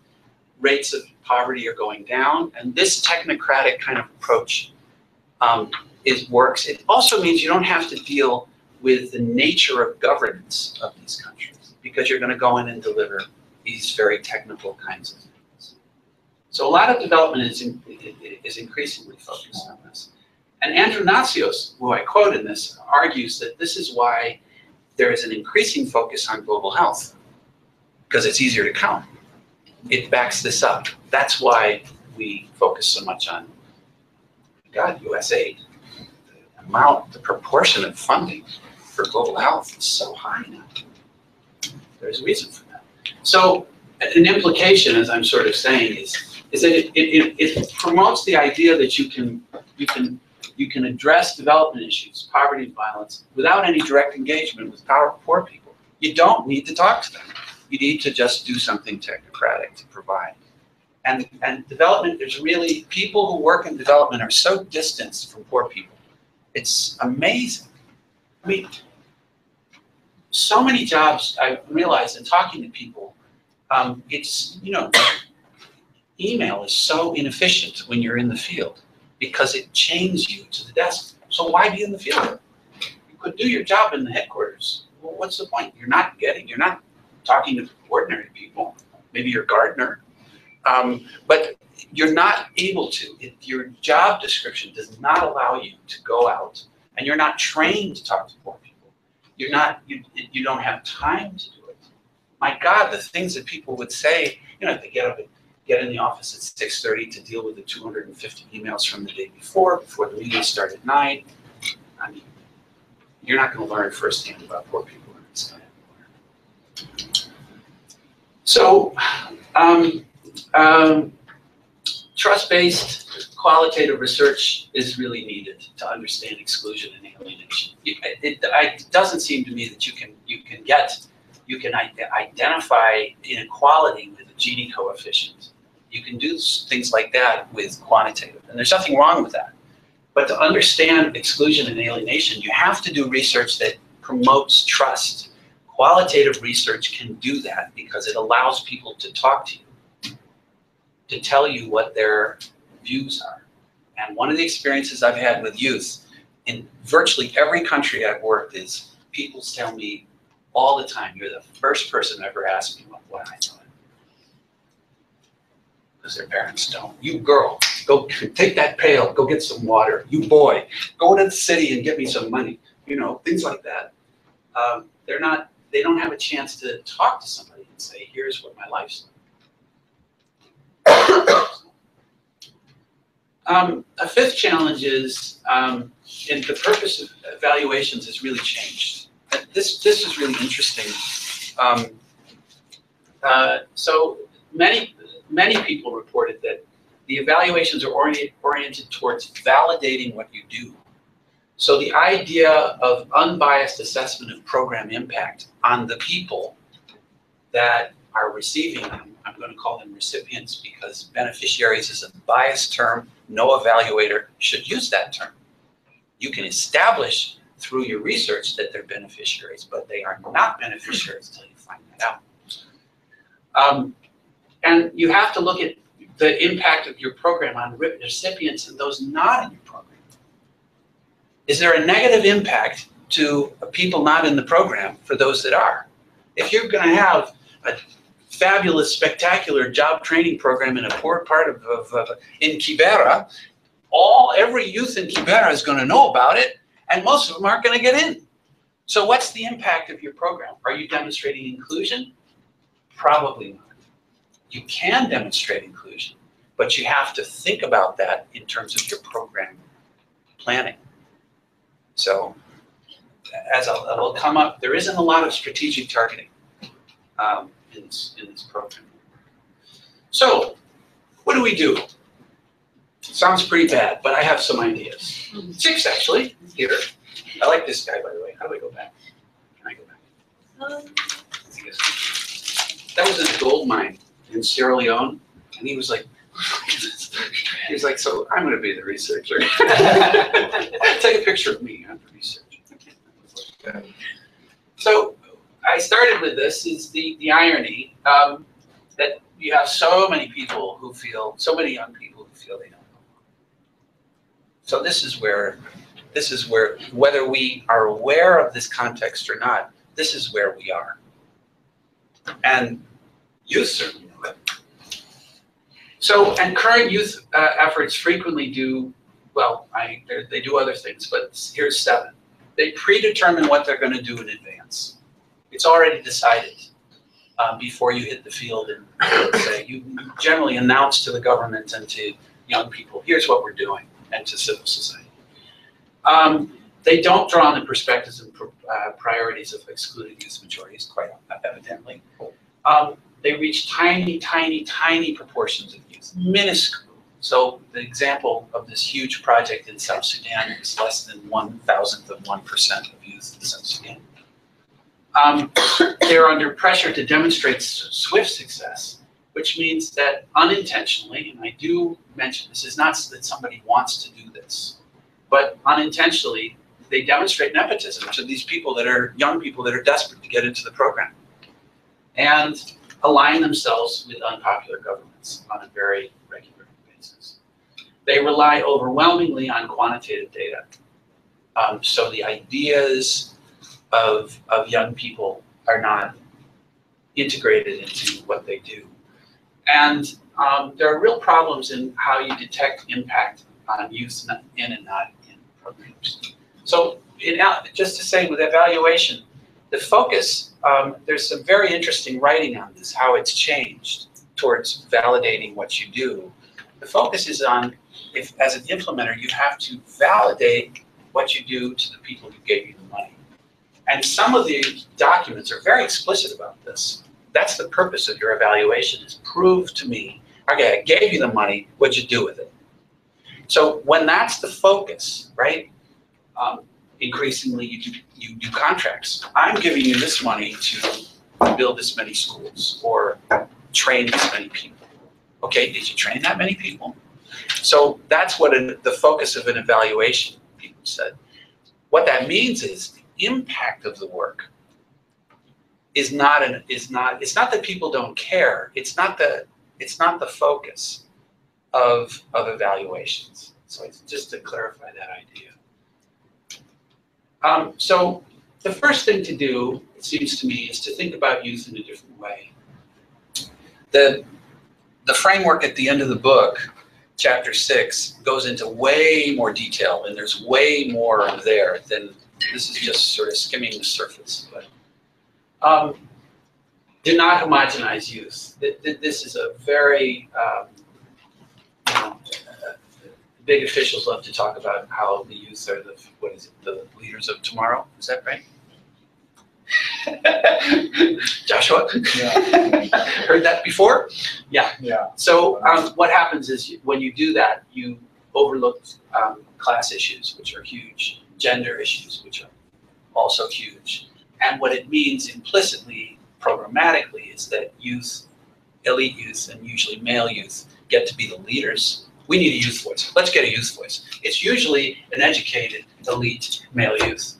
Rates of poverty are going down, and this technocratic kind of approach works. It also means you don't have to deal with the nature of governance of these countries, because you're going to go in and deliver these very technical kinds of things. So a lot of development is increasingly focused on this. And Andrew Natsios, who I quote in this, argues that this is why there is an increasing focus on global health, because it's easier to count. It backs this up. That's why we focus so much on, God, USAID. The proportion of funding for global health is so high now. There's a reason for that. So an implication, as I'm sort of saying, is that it promotes the idea that you can address development issues, poverty and violence, without any direct engagement with poor people. You don't need to talk to them. You need to just do something technocratic to provide. And development, there's really, people who work in development are so distanced from poor people. It's amazing. I mean, so many jobs, I realized in talking to people, it's, email is so inefficient when you're in the field, because it chains you to the desk. So why be in the field? You could do your job in the headquarters. Well, what's the point? You're not talking to ordinary people. Maybe you're a gardener. But you're not able to. Your job description does not allow you to go out, and you're not trained to talk to poor people. You don't have time to do it. My God, the things that people would say, they get up and get in the office at 6:30 to deal with the 250 emails from the day before the meeting started at 9. I mean, you're not going to learn firsthand about poor people. So, trust-based qualitative research is really needed to understand exclusion and alienation. It doesn't seem to me that you can identify inequality with a Gini coefficient. You can do things like that with quantitative, and there's nothing wrong with that. But to understand exclusion and alienation, you have to do research that promotes trust. Qualitative research can do that because it allows people to talk to you, to tell you what their views are. And one of the experiences I've had with youth in virtually every country I've worked is people tell me all the time, you're the first person ever asked me what I thought. Because their parents don't. You girl, go take that pail, go get some water. You boy, go to the city and get me some money. Things like that. They don't have a chance to talk to somebody and say, here's what my life's like. A fifth challenge is, and the purpose of evaluations has really changed. This is really interesting. So many people reported that the evaluations are oriented towards validating what you do. So the idea of unbiased assessment of program impact on the people that are receiving them, I'm going to call them recipients because beneficiaries is a biased term. No evaluator should use that term. You can establish through your research that they're beneficiaries, but they are not beneficiaries until you find that out. And you have to look at the impact of your program on recipients and those not in your program. Is there a negative impact to people not in the program for those that are? If you're going to have a fabulous, spectacular job training program in a poor part of in Kibera, every youth in Kibera is going to know about it, and most of them aren't going to get in. So what's the impact of your program? Are you demonstrating inclusion? Probably not. You can demonstrate inclusion, but you have to think about that in terms of your program planning. So as will come up, there isn't a lot of strategic targeting in this program. So what do we do? Sounds pretty bad, but I have some ideas. 6 actually, here. I like this guy, by the way. How do I go back? Can I go back? That was in a gold mine in Sierra Leone, and he was like, so I'm going to be the researcher. Take a picture of me. I'm the researcher. So I started with this is the irony that you have so many people who feel, so many young people who feel they don't know. So this is where, whether we are aware of this context or not, this is where we are. And youth certainly know it. So, and current youth efforts frequently do, well, they do other things, but here's 7. They predetermine what they're going to do in advance. It's already decided before you hit the field, and say, you generally announce to the government and to young people, here's what we're doing, and to civil society. They don't draw on the perspectives and priorities of excluded youth majorities, quite evidently. They reach tiny, tiny, tiny proportions of youth, minuscule. So the example of this huge project in South Sudan is less than 1,000th of 1% of youth in South Sudan. They're under pressure to demonstrate swift success, which means that unintentionally, and I do mention this, is not that somebody wants to do this, but unintentionally, they demonstrate nepotism to these people that are young people that are desperate to get into the program and align themselves with unpopular governments on a very regular basis. They rely overwhelmingly on quantitative data. So the ideas of young people are not integrated into what they do. And there are real problems in how you detect impact on youth in and not in programs. So just to say with evaluation, the focus, there's some very interesting writing on this, how it's changed towards validating what you do. The focus is on, if as an implementer, you have to validate what you do to the people who gave you the money. And some of the documents are very explicit about this. That's the purpose of your evaluation, is prove to me, okay, I gave you the money, what'd you do with it? So when that's the focus, right, increasingly you do contracts. I'm giving you this money to build this many schools or train this many people. Okay, did you train that many people? So that's what the focus of an evaluation, people said. What that means is the impact of the work is not it's not that people don't care. It's not the focus of evaluations. So it's just to clarify that idea. So the first thing to do, it seems to me, is to think about youth in a different way. The framework at the end of the book, chapter 6, goes into way more detail, and there's way more there than this is just sort of skimming the surface. But do not homogenize youth. This is a very big officials love to talk about how the youth are the leaders of tomorrow. Is that right? Joshua? Heard that before? Yeah. So what happens is when you do that, you overlook class issues, which are huge, gender issues, which are also huge. And what it means implicitly, programmatically, is that youth, elite youth, and usually male youth, get to be the leaders. We need a youth voice. Let's get a youth voice. It's usually an educated, elite male youth.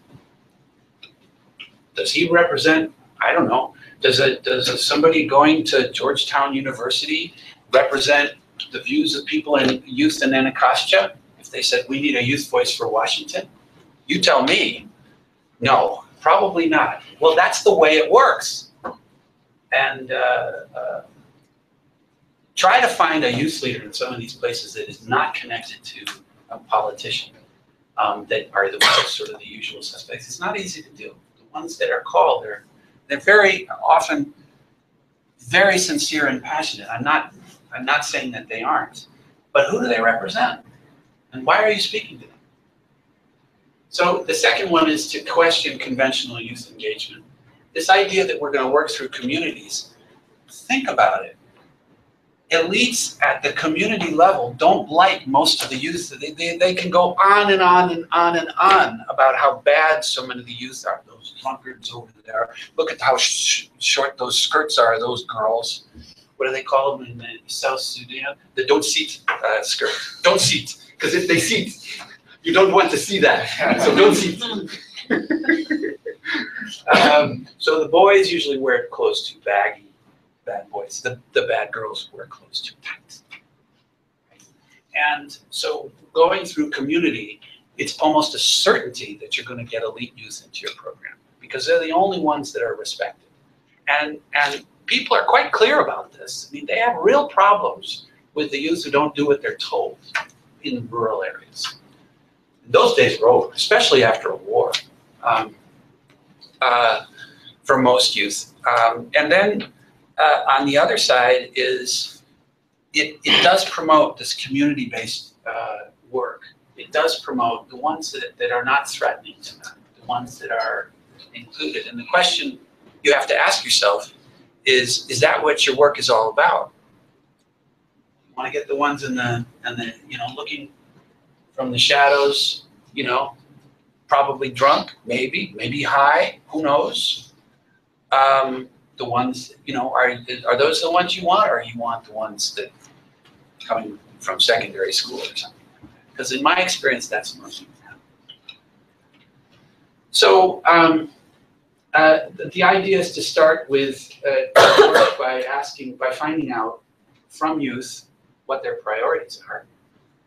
Does he represent, I don't know, does somebody going to Georgetown University represent the views of people in youth in Anacostia? If they said, we need a youth voice for Washington, you tell me. No, probably not. Well, that's the way it works. And try to find a youth leader in some of these places that is not connected to a politician, that are the ones sort of the usual suspects. It's not easy to do. The ones that are called, they're very often very sincere and passionate. I'm not saying that they aren't, but who do they represent? And why are you speaking to them? So the second one is to question conventional youth engagement. This idea that we're going to work through communities, think about it. Elites at the community level don't like most of the youth. They can go on and on and on and on about how bad so many of the youth are. Those drunkards over there. Look at how short those skirts are, those girls. What do they call them in South Sudan? The don't seat skirt. Don't seat. Because if they seat, you don't want to see that. So don't seat. So the boys usually wear clothes too baggy. Bad boys. The bad girls wear clothes too tight. And so going through community, it's almost a certainty that you're going to get elite youth into your program because they're the only ones that are respected. And people are quite clear about this. I mean, they have real problems with the youth who don't do what they're told in rural areas. Those days were over, especially after a war, for most youth. And then on the other side is it does promote this community-based work. It does promote the ones that are not threatening to them, the ones that are included. And the question you have to ask yourself is that what your work is all about? You want to get the ones in the looking from the shadows, probably drunk, maybe high, who knows? The ones, are those the ones you want, or you want the ones that coming from secondary school or something? Because in my experience, that's the most. So the idea is to start with work by finding out from youth what their priorities are,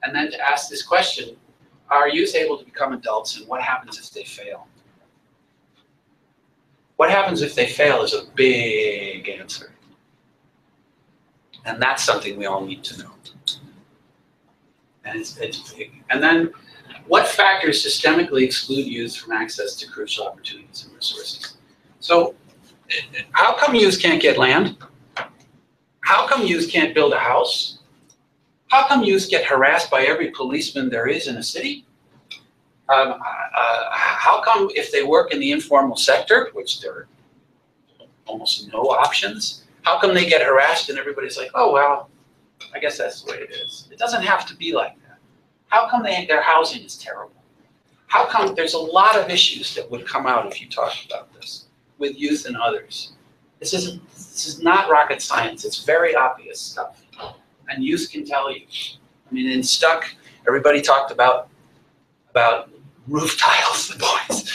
and then to ask this question: are youth able to become adults, and what happens if they fail? What happens if they fail is a big answer. And that's something we all need to know. And it's big. And then, what factors systemically exclude youth from access to crucial opportunities and resources? So, how come youth can't get land? How come youth can't build a house? How come youth get harassed by every policeman there is in a city? How come if they work in the informal sector, which there are almost no options, how come they get harassed and everybody's like, oh, well, I guess that's the way it is. It doesn't have to be like that. How come their housing is terrible? How come there's a lot of issues that would come out if you talked about this with youth and others? This is not rocket science. It's very obvious stuff. And youth can tell you. I mean, in Stuck, everybody talked about roof tiles, the boys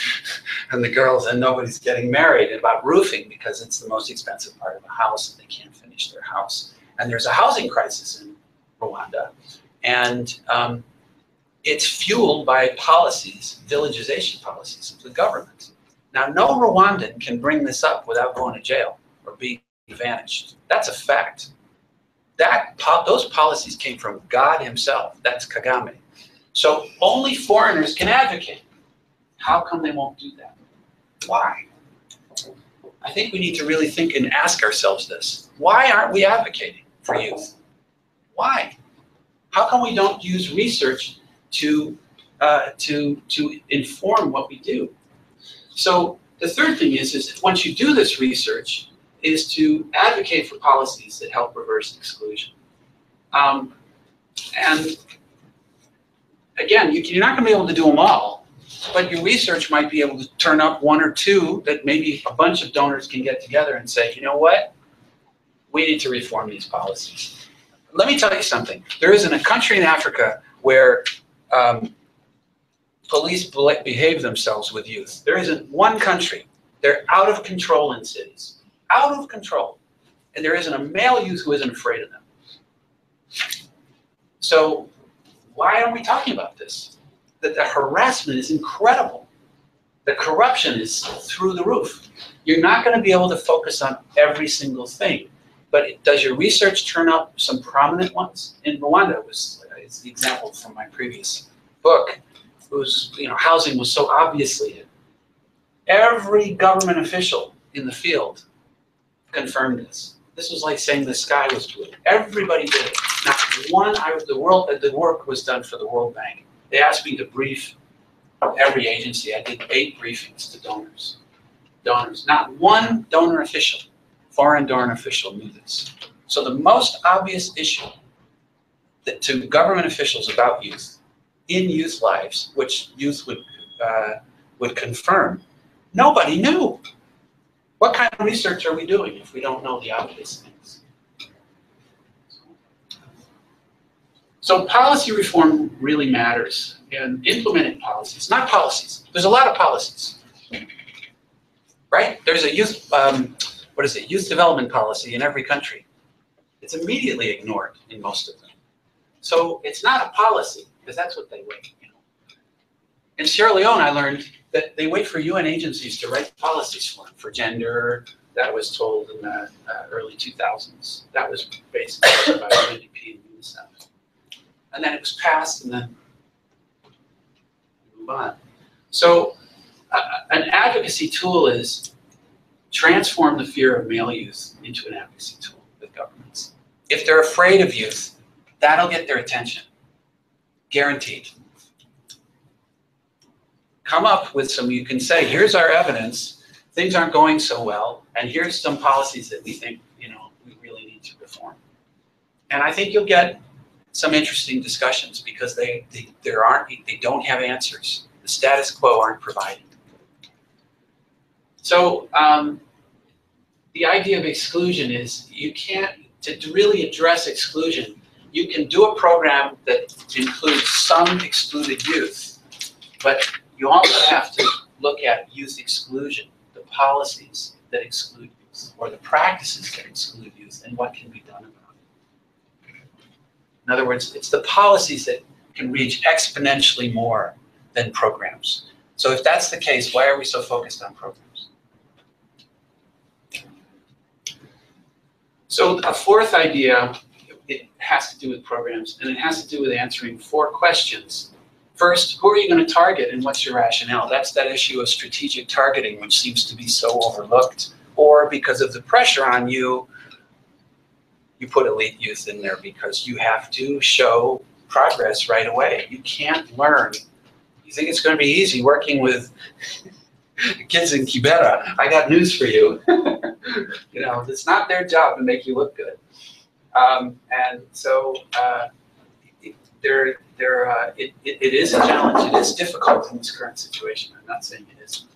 and the girls, and nobody's getting married, about roofing because it's the most expensive part of a house and they can't finish their house. And there's a housing crisis in Rwanda, and it's fueled by policies, villagization policies of the government. Now, no Rwandan can bring this up without going to jail or being vanished. That's a fact. Those policies came from God himself. That's Kagame. So only foreigners can advocate. How come they won't do that? Why? I think we need to really think and ask ourselves this. Why aren't we advocating for youth? Why? How come we don't use research to inform what we do? So the third thing is once you do this research, is to advocate for policies that help reverse exclusion. And again, you're not going to be able to do them all, but your research might be able to turn up one or two that maybe a bunch of donors can get together and say, you know what, we need to reform these policies. Let me tell you something. There isn't a country in Africa where police behave themselves with youth. There isn't one country. They're out of control in cities. Out of control. And there isn't a male youth who isn't afraid of them. So why aren't we talking about this? That the harassment is incredible. The corruption is through the roof. You're not going to be able to focus on every single thing. But does your research turn up some prominent ones? In Rwanda, it's the example from my previous book. It was, housing was so obviously hit. Every government official in the field confirmed this. This was like saying the sky was blue. Everybody did it. Not one. The work was done for the World Bank. They asked me to brief every agency. I did 8 briefings to donors. Not one donor official, foreign donor official, knew this. So the most obvious issue that to government officials about youth, in youth lives, which youth would confirm, nobody knew. What kind of research are we doing if we don't know the obvious things? So policy reform really matters, and implementing policies, not policies. There's a lot of policies, right? There's a youth, youth development policy in every country. It's immediately ignored in most of them. So it's not a policy, because that's what they wait. In Sierra Leone, I learned that they wait for UN agencies to write policies for them, for gender. That was told in the early 2000s. That was basically by UNDP and Unicef. And then it was passed, and then move on. So an advocacy tool is transform the fear of male youth into an advocacy tool with governments. If they're afraid of youth, that'll get their attention. Guaranteed. Come up with some, you can say, here's our evidence, things aren't going so well, and here's some policies that we think, we really need to reform. And I think you'll get some interesting discussions because they don't have answers. The status quo aren't providing. So the idea of exclusion is you can't, to really address exclusion, you can do a program that includes some excluded youth, but you also have to look at youth exclusion, the policies that exclude youth, or the practices that exclude youth, and what can be done about it. In other words, it's the policies that can reach exponentially more than programs. So if that's the case, why are we so focused on programs? So a fourth idea, it has to do with programs, and it has to do with answering 4 questions. First, who are you going to target and what's your rationale? That's that issue of strategic targeting, which seems to be so overlooked. Or because of the pressure on you, you put elite youth in there because you have to show progress right away. You can't learn. You think it's going to be easy working with kids in Kibera. I got news for you. It's not their job to make you look good. And so it is a challenge. It is difficult in this current situation. I'm not saying it isn't.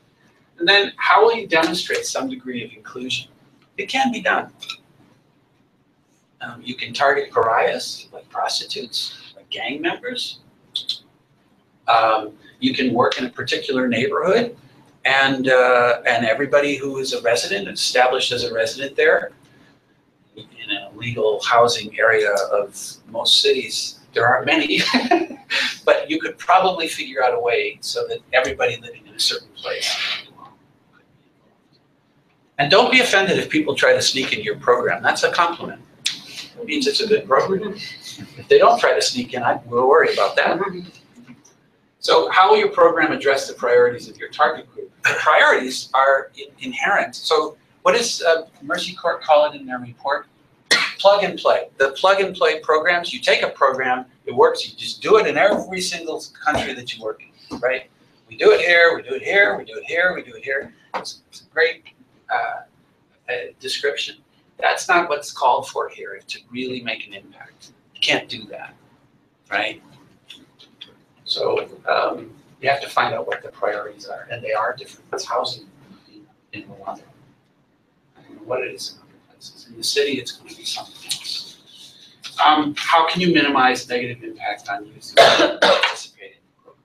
And then how will you demonstrate some degree of inclusion? It can be done. You can target pariahs, like prostitutes, like gang members. You can work in a particular neighborhood, and everybody who is a resident, established as a resident there, in a legal housing area of most cities, there aren't many, but you could probably figure out a way so that everybody living in a certain place could be involved. And don't be offended if people try to sneak into your program. That's a compliment. It means it's a good program. If they don't try to sneak in, we'll worry about that. So how will your program address the priorities of your target group? The priorities are inherent. So what does Mercy Court call it in their report? Plug and play. The plug and play programs, you take a program, it works, you just do it in every single country that you work in, right? We do it here, we do it here, we do it here, we do it here. It's a great description. That's not what's called for here to really make an impact. You can't do that, right? So you have to find out what the priorities are, and they are different. It's housing in Rwanda. I don't know what it is in other places. In the city, it's going to be something else. How can you minimize negative impact on youth who participate in the program?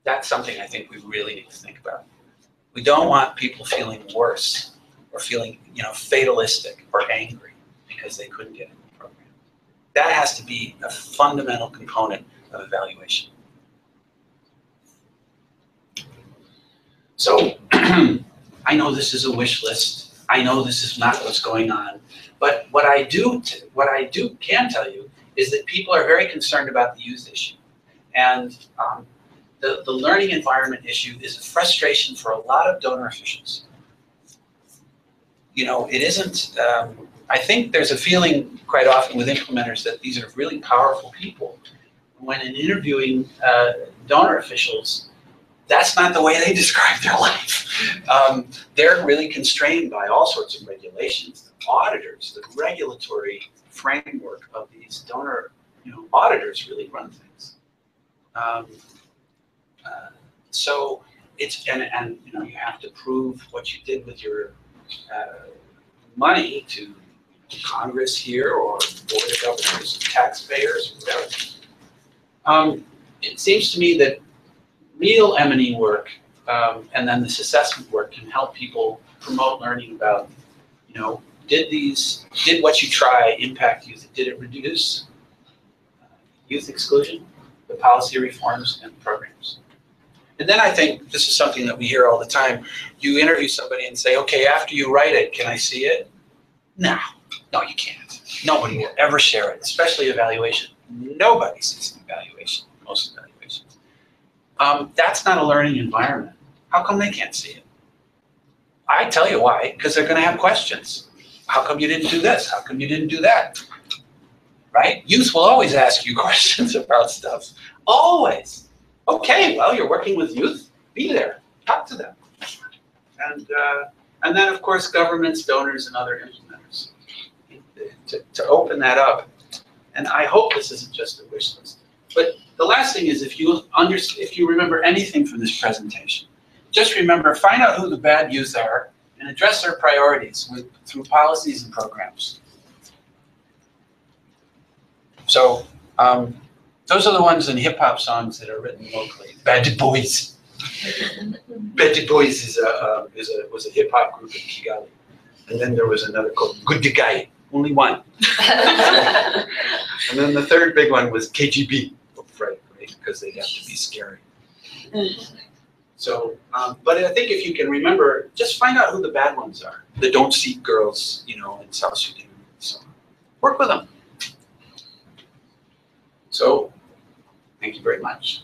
That's something I think we really need to think about. We don't want people feeling worse or feeling, fatalistic or angry because they couldn't get in the program. That has to be a fundamental component of evaluation. So I know this is a wish list. I know this is not what's going on. But what I can tell you is that people are very concerned about the youth issue. And the learning environment issue is a frustration for a lot of donor officials. It isn't, I think there's a feeling quite often with implementers that these are really powerful people. When in interviewing donor officials, that's not the way they describe their life. They're really constrained by all sorts of regulations, the auditors, the regulatory framework of these donor, auditors really run things. So it's, and you have to prove what you did with your money to Congress here or Board of Governors, taxpayers, whatever. It seems to me that real M&E work and then this assessment work can help people promote learning about, did what you try impact youth? Did it reduce youth exclusion, the policy reforms and programs? And then I think this is something that we hear all the time. You interview somebody and say, okay, after you write it, can I see it? No, you can't. Nobody will ever share it, especially evaluation. Nobody sees an evaluation, most evaluations. That's not a learning environment. How come they can't see it? I tell you why, because they're going to have questions. How come you didn't do this? How come you didn't do that? Right? Youth will always ask you questions about stuff. Always. Okay, well, you're working with youth. Be there. Talk to them. And then, of course, governments, donors, and other implementers to open that up. And I hope this isn't just a wish list. But the last thing is, if you remember anything from this presentation, just remember, find out who the bad youth are and address their priorities through policies and programs. So those are the ones in hip-hop songs that are written locally. Bad Boys. Bad Boys was a hip-hop group in Kigali. And then there was another called Good Guy, only one. And then the third big one was KGB, right? Because they have to be scary. So, but I think if you can remember, just find out who the bad ones are. The don't seek girls, in South Sudan. So work with them. So, thank you very much.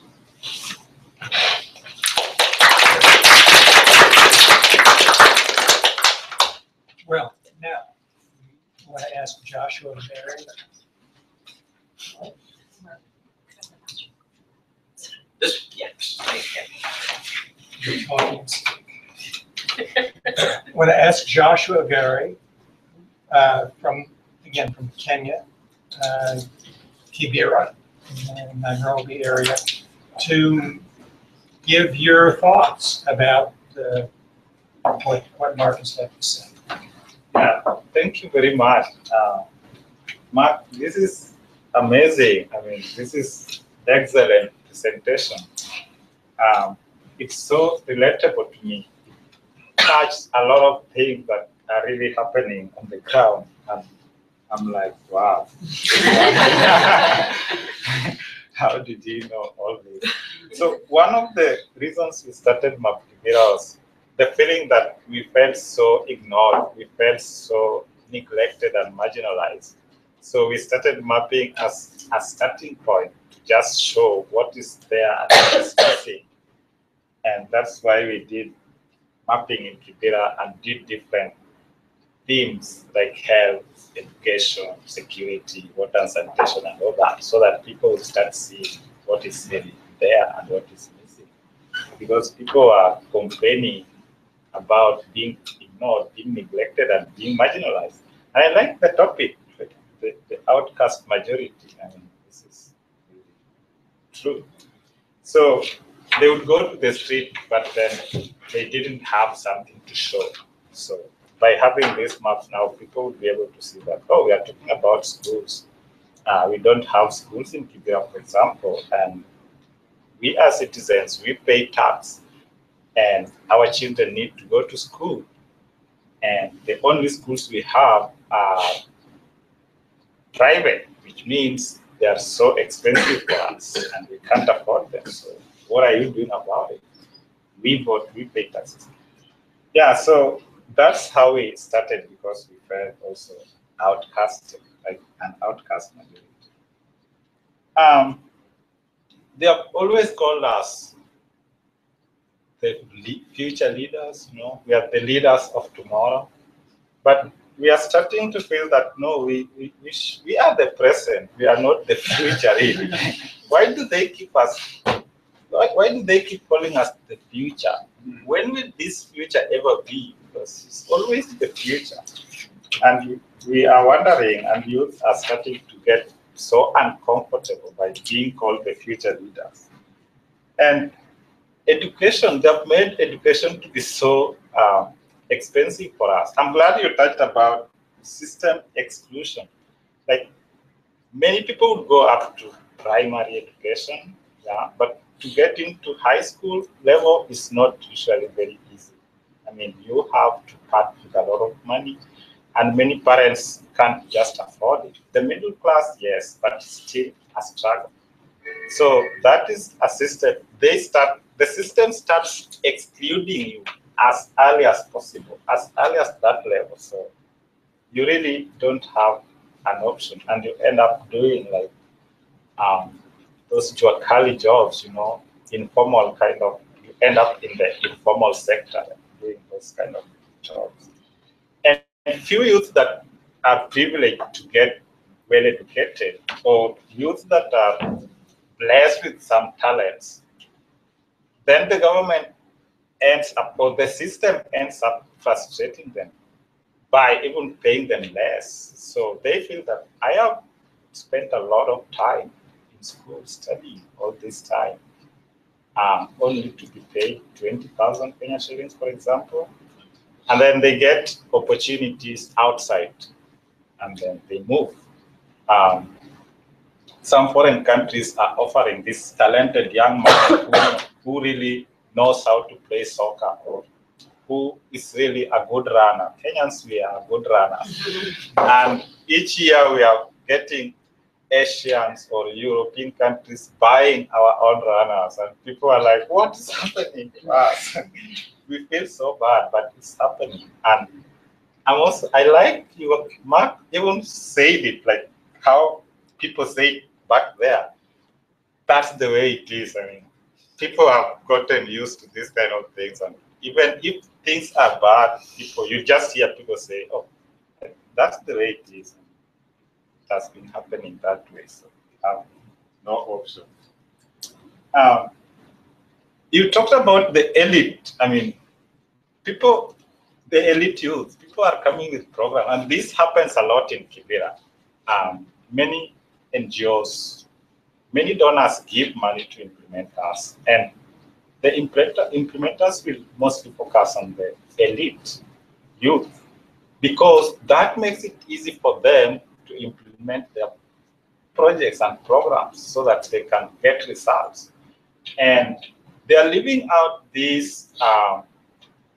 Well, now, I want to ask Joshua and Barry. You're talking. I want to ask Joshua Berry from Kenya, Kibera, in the Nairobi area, to give your thoughts about what Marc has had to say. Yeah, thank you very much. Marc, this is amazing. I mean, this is excellent presentation. It's so relatable to me. It touched a lot of things that are really happening on the ground. And I'm like, wow. How did you know all this? So one of the reasons we started Mapimira was the feeling that we felt so ignored, we felt so neglected and marginalized. So we started mapping as a starting point to just show what is there and discussing. And that's why we did mapping in Kibera and did different themes like health, education, security, water and sanitation and all that, so that people will start seeing what is really there and what is missing. Because people are complaining about being ignored, being neglected, and being marginalized. And I like the topic, the outcast majority. I mean, this is really true. So they would go to the street, but then they didn't have something to show. So by having these maps now, people would be able to see that, oh, we are talking about schools. We don't have schools in Kibera, for example, and we as citizens, we pay tax, and our children need to go to school. And the only schools we have are private, which means they are so expensive for us, and we can't afford them. So what are you doing about it? We vote, we pay taxes. Yeah, so that's how we started, because we felt also outcasted, like an outcast majority. They have always called us the future leaders, you know, we are the leaders of tomorrow. But we are starting to feel that, no, we are the present, we are not the future really. Why do they keep us, why do they keep calling us the future? When will this future ever be? Because it's always the future. And we are wondering, and youth are starting to get so uncomfortable by being called the future leaders. And education, they have made education to be so expensive for us. I'm glad you touched about system exclusion. Like, many people would go up to primary education, yeah, but to get into high school level is not usually very easy. I mean, you have to part with a lot of money, and many parents can't just afford it. The middle class, yes, but still a struggle. So that is a system. The system starts excluding you as early as possible, as early as that level. So you really don't have an option, and you end up doing like those Juakali jobs, you know, informal kind of. You end up in the informal sector doing those kind of jobs. And few youth that are privileged to get well educated, or youth that are blessed with some talents, then the government ends up, or the system ends up frustrating them by even paying them less. So they feel that I have spent a lot of time in school studying all this time, only to be paid 20,000 Kenya shillings, for example. And then they get opportunities outside, and then they move. Some foreign countries are offering this talented young man who really knows how to play soccer, or who is really a good runner. Kenyans, we are good runners. And each year we are getting Asians or European countries buying our own runners. And people are like, what is happening to us? We feel so bad, but it's happening. And I like you, Mark even said it, like how people say back there. That's the way it is. I mean, people have gotten used to this kind of things, and even if things are bad, you just hear people say, "Oh, that's the way it is." It has been happening that way, so we have no option. You talked about the elite. I mean, the elite youth, people are coming with programs, and this happens a lot in Kibera. Many NGOs, many donors give money to implementers, and the implementers will mostly focus on the elite youth, because that makes it easy for them to implement their projects and programs so that they can get results. And they are leaving out these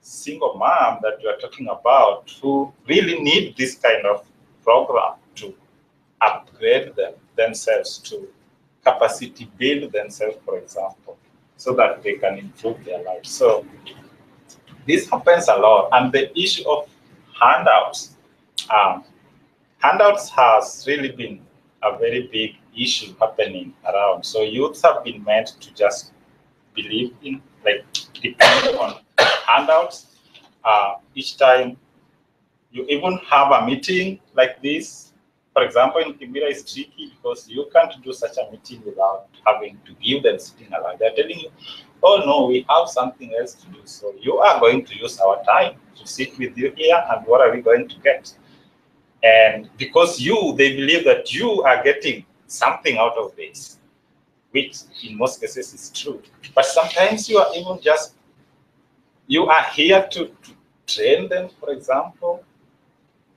single mom that you are talking about, who really need this kind of program to upgrade themselves, to capacity build themselves, for example, so that they can improve their lives. So this happens a lot. And the issue of handouts, handouts has really been a very big issue happening around. So youths have been meant to just believe in, like, depend on handouts. Each time you even have a meeting like this, for example, in Kibera is tricky because you can't do such a meeting without having to give them sitting allowance. They're telling you, oh no, we have something else to do. So you are going to use our time to sit with you here, and what are we going to get? And because they believe that you are getting something out of this, which in most cases is true. But sometimes you are even just, you are here to train them, for example,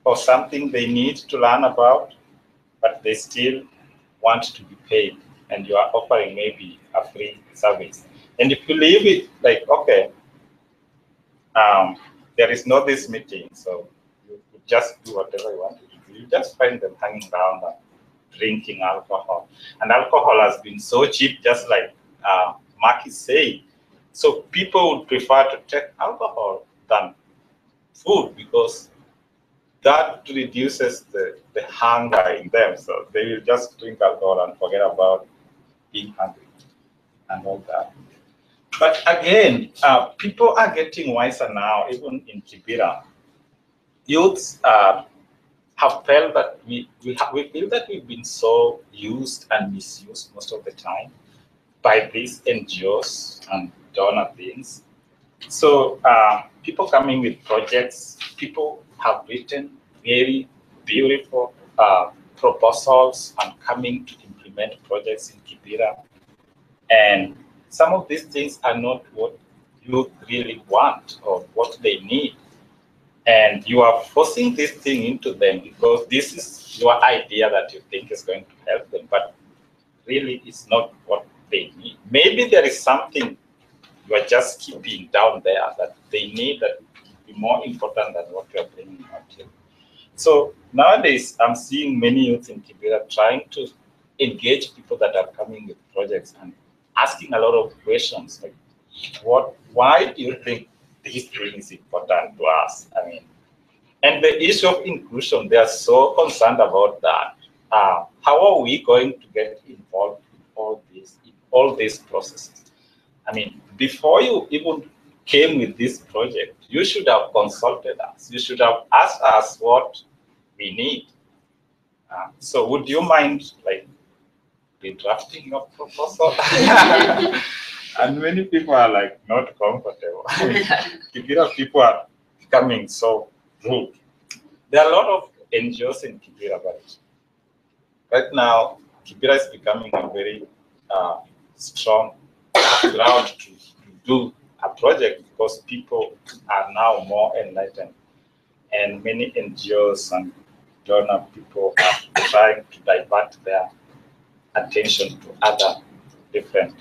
for something they need to learn about, but they still want to be paid, and you are offering maybe a free service. And if you leave it like, okay, there is no this meeting, so you just do whatever you want to do, you just find them hanging around and drinking alcohol. And alcohol has been so cheap, just like Marc is saying. So people would prefer to take alcohol than food because that reduces the hunger in them. So they will just drink alcohol and forget about being hungry and all that. But again, people are getting wiser now, even in Kibera. Youths have felt that we feel that we've been so used and misused most of the time by these NGOs and donor things. So people coming with projects, people have written very beautiful proposals and coming to implement projects in Kibera. And some of these things are not what youth really want or what they need. And you are forcing this thing into them because this is your idea that you think is going to help them, but really it's not what they need. Maybe there is something you are just keeping down there that they need that will be more important than what you are bringing out here. So nowadays, I'm seeing many youth in Kibera trying to engage people that are coming with projects and asking a lot of questions like, why do you think this thing is important to us? I mean, and the issue of inclusion, they are so concerned about that. How are we going to get involved in all these processes? I mean, before you even came with this project, you should have consulted us. You should have asked us what we need. So would you mind like redrafting your proposal? And many people are like not comfortable. Kibera people are becoming so rude. There are a lot of NGOs in Kibera, but right now Kibera is becoming a very strong ground to do a project because people are now more enlightened, and many NGOs and donor people are trying to divert their attention to other different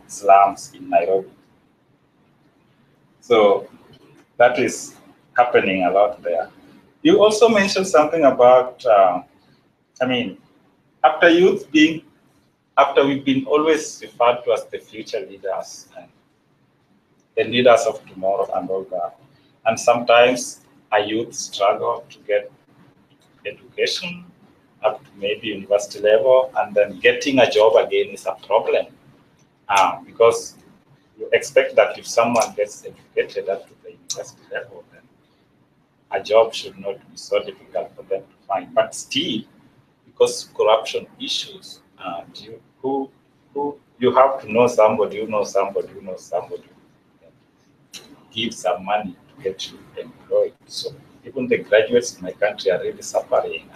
slums in Nairobi. So that is happening a lot there. You also mentioned something about, I mean, after we've been always referred to as the future leaders and the leaders of tomorrow and all that. And sometimes a youth struggle to get education up to maybe university level, and then getting a job again is a problem. Because you expect that if someone gets educated up to the university level, then a job should not be so difficult for them to find. But still, because corruption issues, you have to know somebody, you know somebody, you know somebody, give some money to get you employed. So even the graduates in my country are really suffering,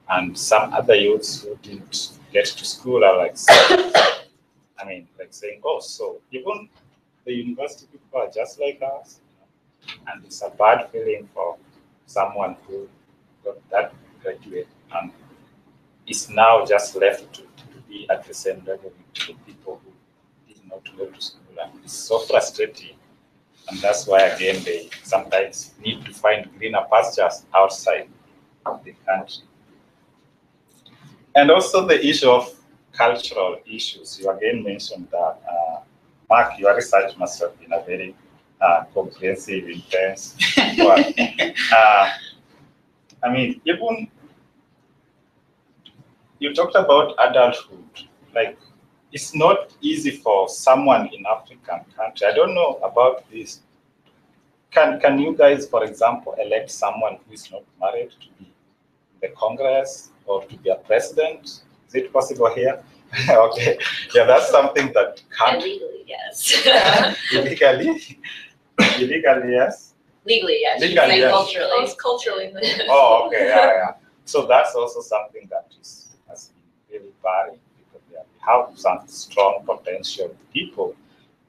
and some other youths who didn't get to school are like, I mean, like saying, oh, so even the university people are just like us, and it's a bad feeling for someone who got that graduate and is now just left to be at the same level with the people who did not go to school, and it's so frustrating. And that's why, again, they sometimes need to find greener pastures outside of the country. And also the issue of cultural issues. You again mentioned that. Marc, your research must have been a very comprehensive, intense work. I mean, even you talked about adulthood. Like, it's not easy for someone in African country. I don't know about this. Can you guys, for example, elect someone who is not married to be in the Congress? or to be a president. Is it possible here? Okay, yeah, that's something that can't. Illegally, yes. Illegally? Illegally, yes. Legally, yes. Legally, yes. Culturally. Culturally. Oh, okay, yeah. So that's also something that has been really bad, because we have some strong potential people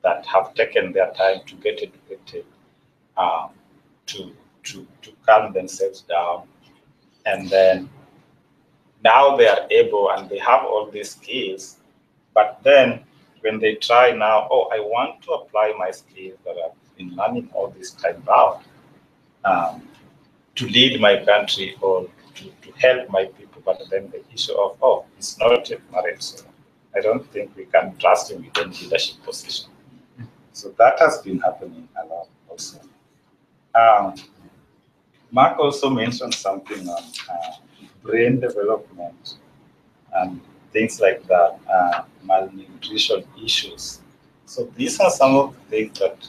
that have taken their time to get educated, to calm themselves down, and then now they are able and they have all these skills, but then when they try now, oh, I want to apply my skills that I've been learning all this time out, to lead my country or to help my people, but then the issue of, oh, he's not yet married, so I don't think we can trust him with any leadership position. So that has been happening a lot also. Mark also mentioned something on brain development and things like that, malnutrition issues. So these are some of the things that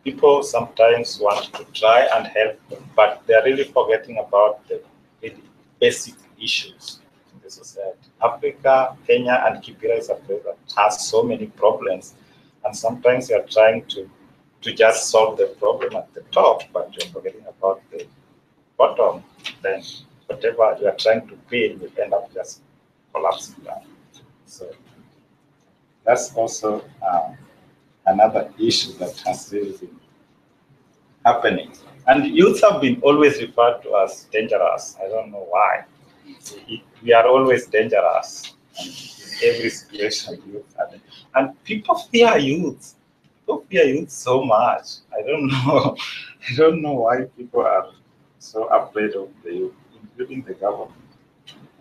people sometimes want to try and help them, but they're really forgetting about the really basic issues in the society. Africa, Kenya, and Kibera is a place that has so many problems, and sometimes you're trying to just solve the problem at the top, but you're forgetting about the bottom. Then whatever you're trying to build will end up just collapsing down. So that's also another issue that has really been happening. And youth have been always referred to as dangerous. I don't know why. We are always dangerous. And in every situation, youth are dangerous. And people fear youth. People fear youth so much. I don't know. I don't know why people are so afraid of the youth, including the government.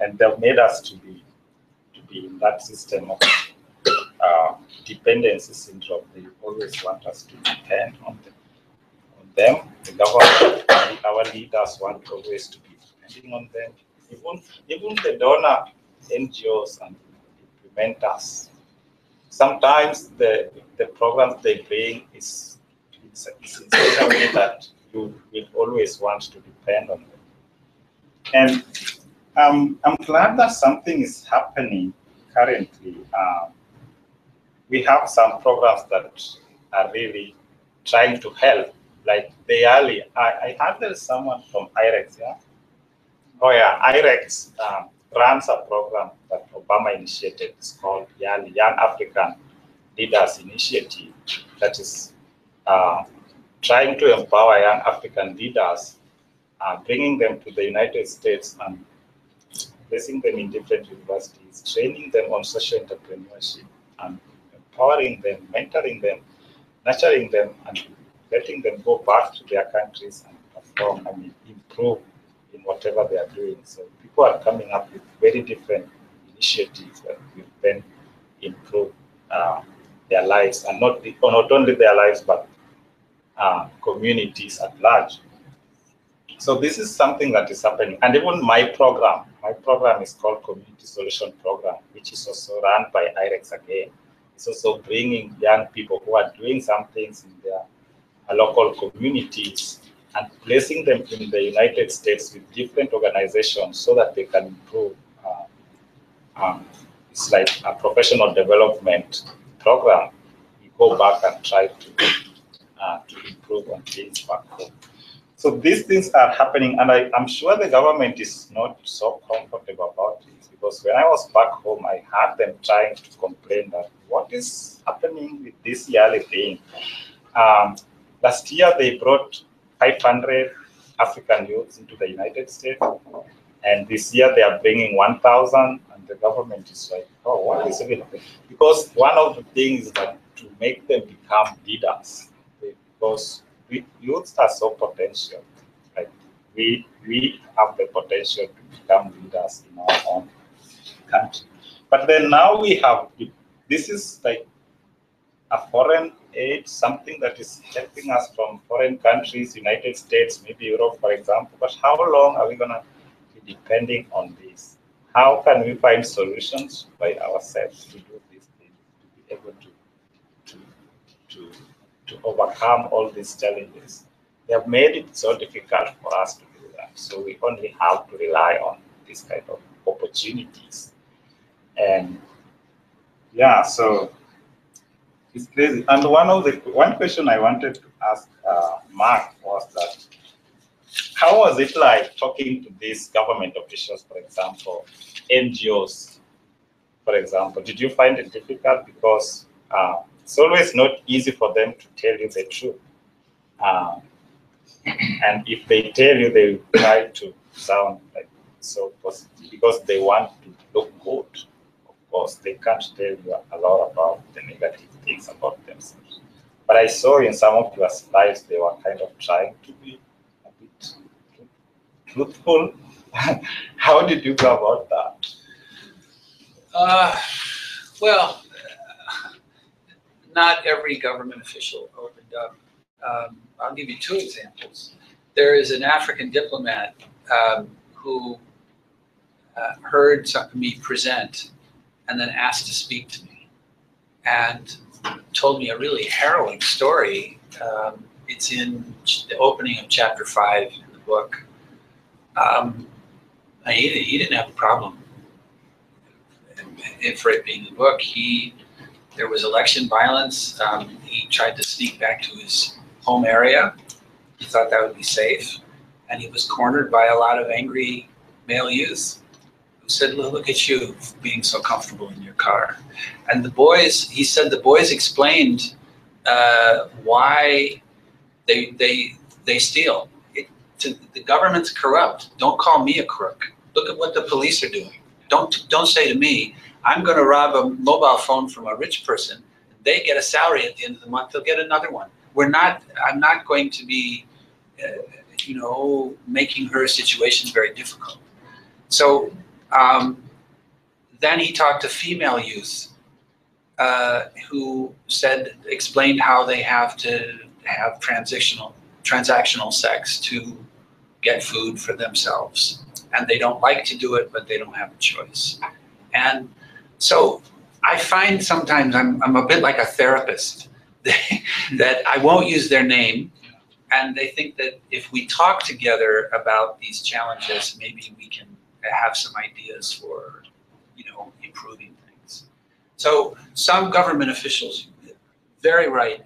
And they've made us to be in that system of dependency syndrome. They always want us to depend on them. The government, our leaders want always to be depending on them. Even the donor NGOs and implementers. Sometimes the programs they bring is in such a way that you will always want to depend on them. And I'm glad that something is happening currently. We have some programs that are really trying to help, like the early. I heard there's someone from IREX, yeah? Oh yeah, IREX runs a program that Obama initiated. It's called Young African Leaders Initiative, that is trying to empower young African leaders, bringing them to the United States and placing them in different universities, training them on social entrepreneurship, and empowering them, mentoring them, nurturing them, and letting them go back to their countries and perform and improve in whatever they are doing. So people are coming up with very different initiatives that will then improve their lives, and not only their lives, but communities at large. So this is something that is happening. And even my program is called Community Solution Program, which is also run by IREX again. It's also bringing young people who are doing some things in their local communities and placing them in the United States with different organizations so that they can improve. It's like a professional development program. We go back and try to improve on things back home. So these things are happening, and I'm sure the government is not so comfortable about it, because when I was back home, I had them trying to complain that what is happening with this yearly thing. Last year, they brought 500 African youths into the United States, and this year they are bringing 1,000, and the government is like, oh, what is it? Because one of the things is that to make them become leaders, because youths are so potential. Like we have the potential to become leaders in our own country. But then now we have, this is like a foreign aid, something that is helping us from foreign countries, United States, maybe Europe, for example. But how long are we going to be depending on this? How can we find solutions by ourselves to do these things, to be able to overcome all these challenges? They have made it so difficult for us to do that. So we only have to rely on this kind of opportunities. And yeah, so it's crazy. And one question I wanted to ask Marc was that, how was it like talking to these government officials, for example, NGOs, for example? Did you find it difficult? Because it's always not easy for them to tell you the truth. And if they tell you, they will try to sound like so positive because they want to look good. Of course, they can't tell you a lot about the negative things about themselves. But I saw in some of your slides, they were kind of trying to be a bit truthful. How did you go about that? Well, not every government official opened up. I'll give you two examples. There is an African diplomat who heard me present and then asked to speak to me and told me a really harrowing story. It's in the opening of chapter 5 in the book. He didn't have a problem for it being in the book. There was election violence. He tried to sneak back to his home area. He thought that would be safe. And he was cornered by a lot of angry male youth who said, look at you being so comfortable in your car. And he said the boys explained why they steal. The government's corrupt. Don't call me a crook. Look at what the police are doing. Don't say to me, I'm going to rob a mobile phone from a rich person. They get a salary at the end of the month. They'll get another one. I'm not going to be, making her situation very difficult. So then he talked to female youth who explained how they have to have transactional sex to get food for themselves. And they don't like to do it, but they don't have a choice. And so I find sometimes I'm a bit like a therapist that I won't use their name. And they think that if we talk together about these challenges, maybe we can have some ideas for, improving things. So some government officials, very right,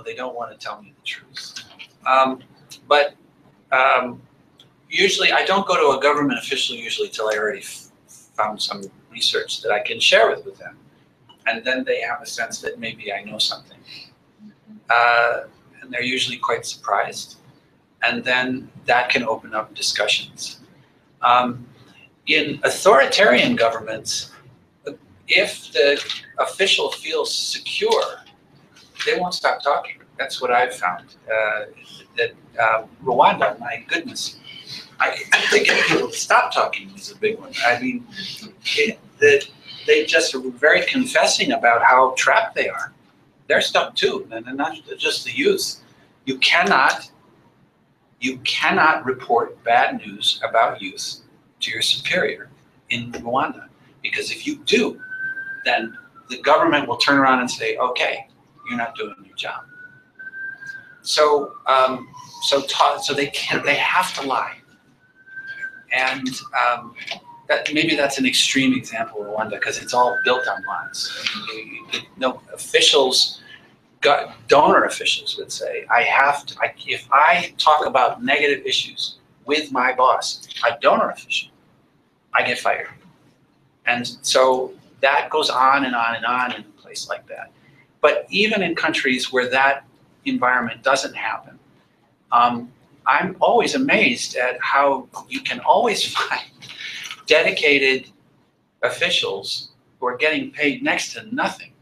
they don't want to tell me the truth. But usually I don't go to a government official usually till I already found some research that I can share with them. And then they have a sense that maybe I know something. And they're usually quite surprised. And then that can open up discussions. In authoritarian governments, if the official feels secure, they won't stop talking. That's what I've found. Rwanda, my goodness, I think getting people to stop talking is a big one. I mean, they just are very confessing about how trapped they are. They're stuck too, and not just the youth. You cannot report bad news about youth to your superior in Rwanda, because if you do, then the government will turn around and say, "Okay, you're not doing your job." So, so they have to lie, and maybe that's an extreme example of Rwanda because it's all built on lies. Officials, donor officials would say, if I talk about negative issues with my boss, a donor official, I get fired. And so that goes on and on and on in a place like that. But even in countries where that environment doesn't happen, I'm always amazed at how you can always find dedicated officials who are getting paid next to nothing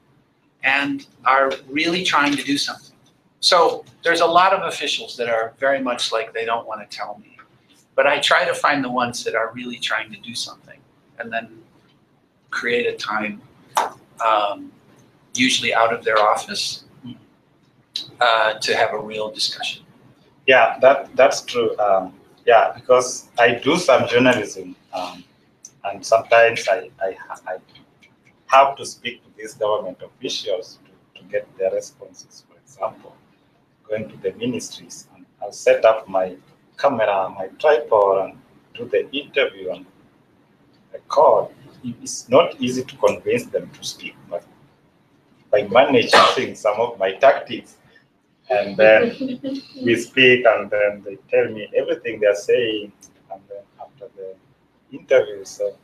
and are really trying to do something. So there's a lot of officials that are very much like they don't want to tell me, but I try to find the ones that are really trying to do something and then create a time, usually out of their office, to have a real discussion. Yeah, that's true. Yeah, because I do some journalism, and sometimes I have to speak to these government officials to get their responses. For example, going to the ministries, and I'll set up my camera, my tripod, and do the interview. And record, it's not easy to convince them to speak, but by managing some of my tactics, and then we speak, and then they tell me everything they're saying, and then after the interview, so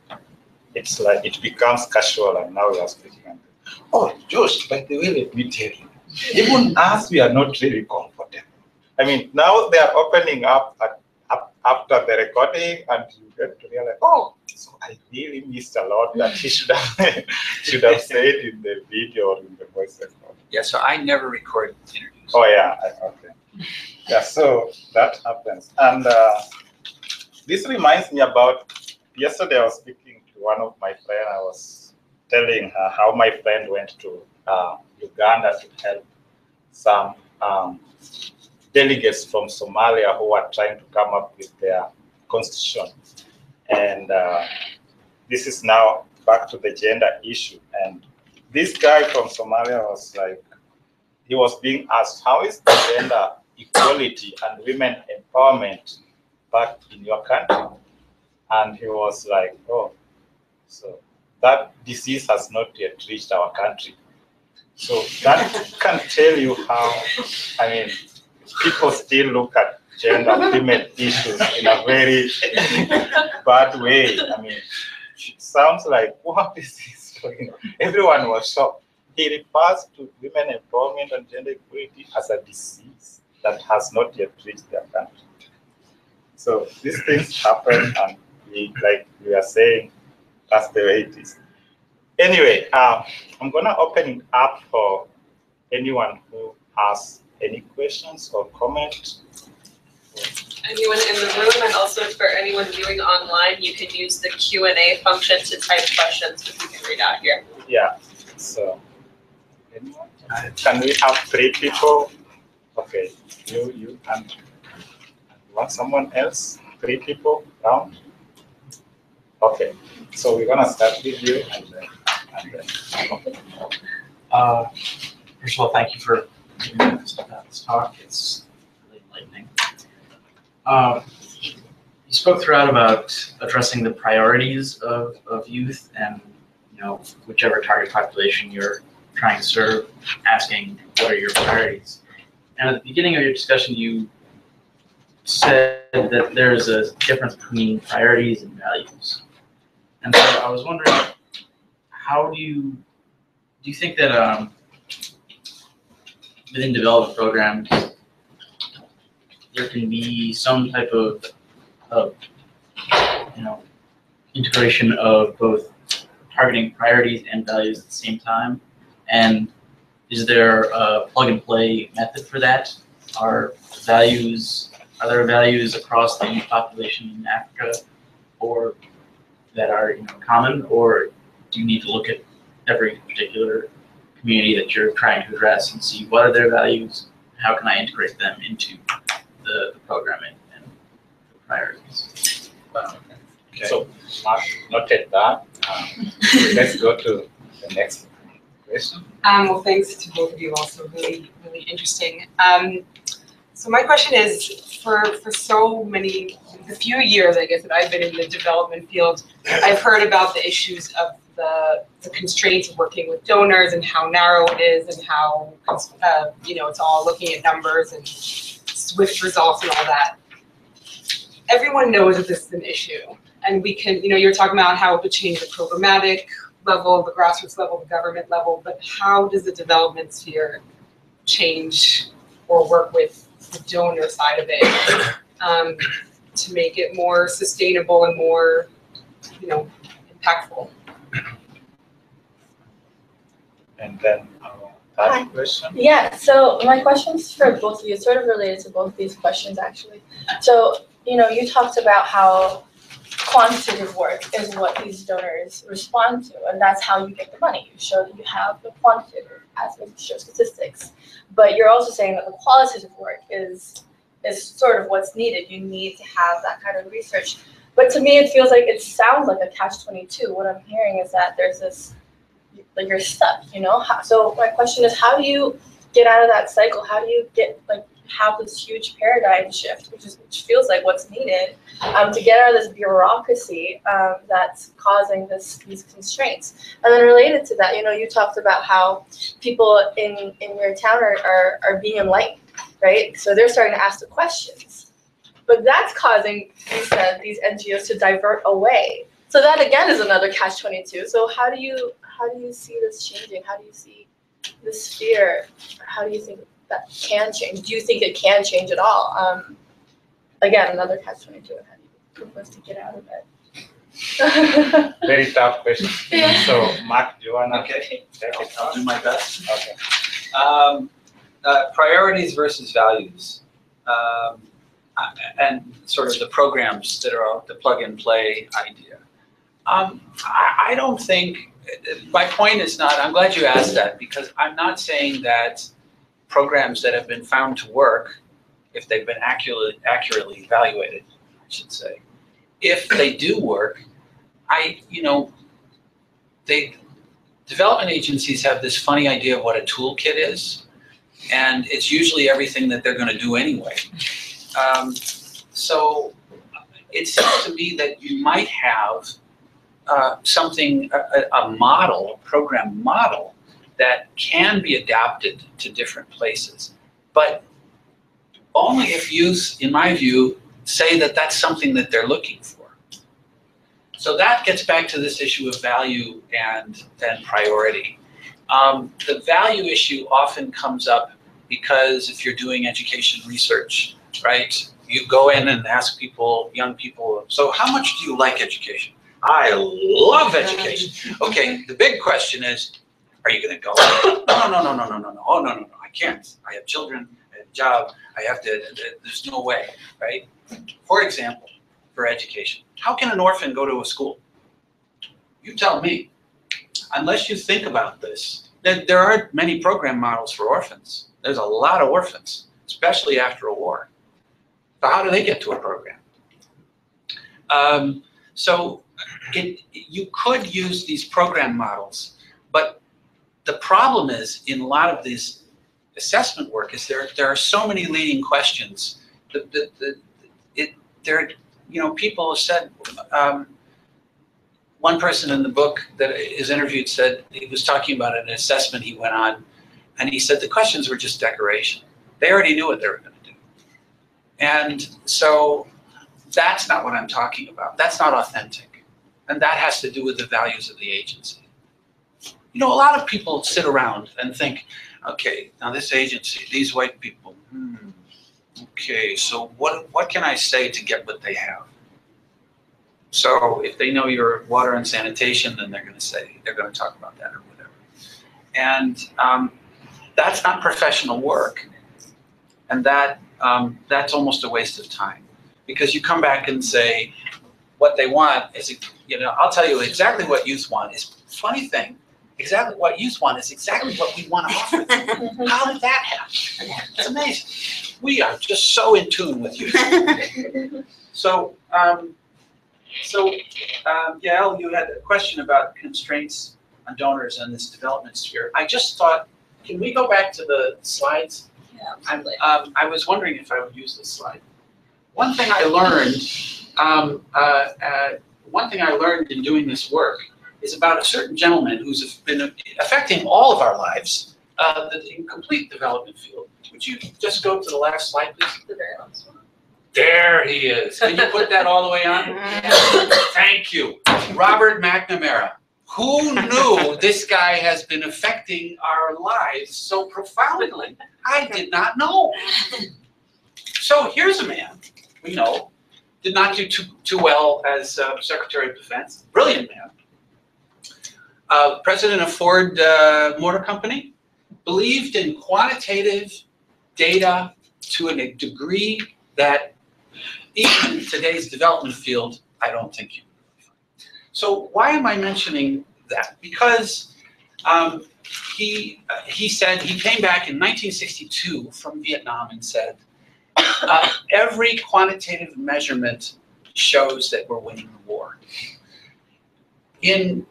it's like it becomes casual, and now we are speaking. And oh, Josh, by the way, let me tell you, even us, we are not really comfortable. I mean, now they are opening up after the recording, and you get to realize, oh, so I really missed a lot that he should have said in the video or in the voice record. Yeah, so I never record interviews. Oh yeah, okay. Yeah, so that happens. And this reminds me about, yesterday I was speaking to one of my friends. I was telling her how my friend went to Uganda to help some delegates from Somalia who are trying to come up with their constitution. And this is now back to the gender issue. And this guy from Somalia was like, he was being asked, how is the gender equality and women empowerment back in your country? And he was like, oh, so that disease has not yet reached our country. So that can tell you how, I mean, people still look at gender female issues in a very bad way. I mean, it sounds like, what is this? Everyone was shocked. He refers to women empowerment and gender equality as a disease that has not yet reached their country. So these things happen, and like we are saying, that's the way it is. Anyway, I'm gonna open it up for anyone who has any questions or comments. Anyone in the room, and also for anyone viewing online, you can use the Q&A function to type questions, which we can read out here. Yeah, so anyone? Can we have 3 people? Okay, you and want someone else? 3 people down? Okay, so we're gonna start with you, and then. First of all, thank you for giving us this talk. It's really enlightening. You spoke throughout about addressing the priorities of youth, and whichever target population you're trying to serve, asking what are your priorities. And at the beginning of your discussion, you said that there's a difference between priorities and values. And so I was wondering, how do you think that within development programs there can be some type of integration of both targeting priorities and values at the same time? And is there a plug and play method for that? Are there values across the youth population in Africa or that are common, or do you need to look at every particular community that you're trying to address and see what are their values, how can I integrate them into the programming and the priorities? Okay. So, Mark noted that. Let's go to the next question. Well, thanks to both of you, also really, really interesting. So my question is, for so many, the few years, I guess, that I've been in the development field, I've heard about the issues of the constraints of working with donors and how narrow it is, and how it's all looking at numbers and swift results and all that. Everyone knows that this is an issue, and we can, you're talking about how it would change the programmatic level, the grassroots level, the government level, but how does the development sphere change or work with the donor side of it to make it more sustainable and more, impactful? And then that question. Yeah, so my question's for both of you. It's sort of related to both these questions, actually. So, you talked about how quantitative work is what these donors respond to, and that's how you get the money. You show that you have the quantitative aspect, you show statistics, but you're also saying that the qualitative work is sort of what's needed. You need to have that kind of research. But to me, it feels like it sounds like a catch-22. What I'm hearing is that there's this, like, you're stuck, So my question is, how do you get out of that cycle? How do you have this huge paradigm shift, which feels like what's needed to get out of this bureaucracy that's causing these constraints. And then related to that, you talked about how people in your town are being enlightened, right? So they're starting to ask the questions. But that's causing, you said, these NGOs to divert away. So that again is another catch-22. So how do you see this changing? How do you see this fear? How do you think that can change? Do you think it can change at all? Again, another catch-22. How do you propose to get out of it? Very tough question. Yeah. So, Mark, do you want to Okay. take it I'll on? do my best. Okay. Priorities versus values, and sort of the programs that are the plug-and-play idea. I don't think, my point is not, I'm glad you asked that, because I'm not saying that programs that have been found to work, if they've been accurately evaluated, I should say, if they do work, development agencies have this funny idea of what a toolkit is, and it's usually everything that they're going to do anyway. So it seems to me that you might have something, a model, a program model, that can be adapted to different places, but only if youth, in my view, say that that's something that they're looking for. So that gets back to this issue of value and priority. The value issue often comes up because if you're doing education research, right, you go in and ask people, young people, so how much do you like education? I love education. Okay, the big question is, are you going to go? No. Oh, no, I can't. I have children, I have a job, I have to, there's no way, right? For example, for education, how can an orphan go to a school? You tell me. Unless you think about this, there aren't many program models for orphans. There's a lot of orphans, especially after a war. So how do they get to a program? You could use these program models, but the problem is in a lot of this assessment work is there are so many leading questions. People have said, one person in the book that is interviewed said, he was talking about an assessment he went on, and he said the questions were just decoration. They already knew what they were going to do. And so that's not what I'm talking about. That's not authentic. And that has to do with the values of the agency. A lot of people sit around and think, okay, now this agency, these white people, okay, so what can I say to get what they have? So if they know you're water and sanitation, then they're going to talk about that or whatever. And that's not professional work. And that's almost a waste of time, because you come back and say what they want is, I'll tell you exactly what youth want. Is funny thing, exactly what youth want is exactly what we want to offer them. How did that happen? It's amazing. We are just so in tune with youth. So, Yael, you had a question about constraints on donors and this development sphere. I just thought, can we go back to the slides? Yeah, I was wondering if I would use this slide. One thing I learned in doing this work is about a certain gentleman who's been affecting all of our lives, the incomplete development field. Would you just go to the last slide, please? The very last one. There he is. Can you put that all the way on? Thank you. Robert McNamara. Who knew this guy has been affecting our lives so profoundly? I did not know. So here's a man we know, did not do too well as Secretary of Defense, brilliant man. President of Ford Motor Company, believed in quantitative data to a degree that even in today's development field, I don't think you can find. So why am I mentioning that? Because he said, he came back in 1962 from Vietnam and said, every quantitative measurement shows that we're winning the war. In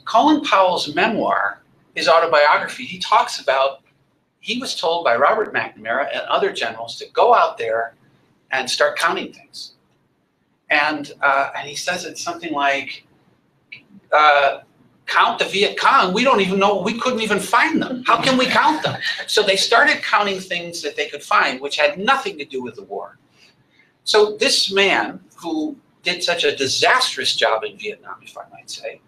Colin Powell's memoir, his autobiography, he talks about he was told by Robert McNamara and other generals to go out there and start counting things. And he says it's something like, count the Viet Cong. We don't even know, we couldn't even find them. How can we count them? So they started counting things that they could find, which had nothing to do with the war. So this man, who did such a disastrous job in Vietnam, if I might say,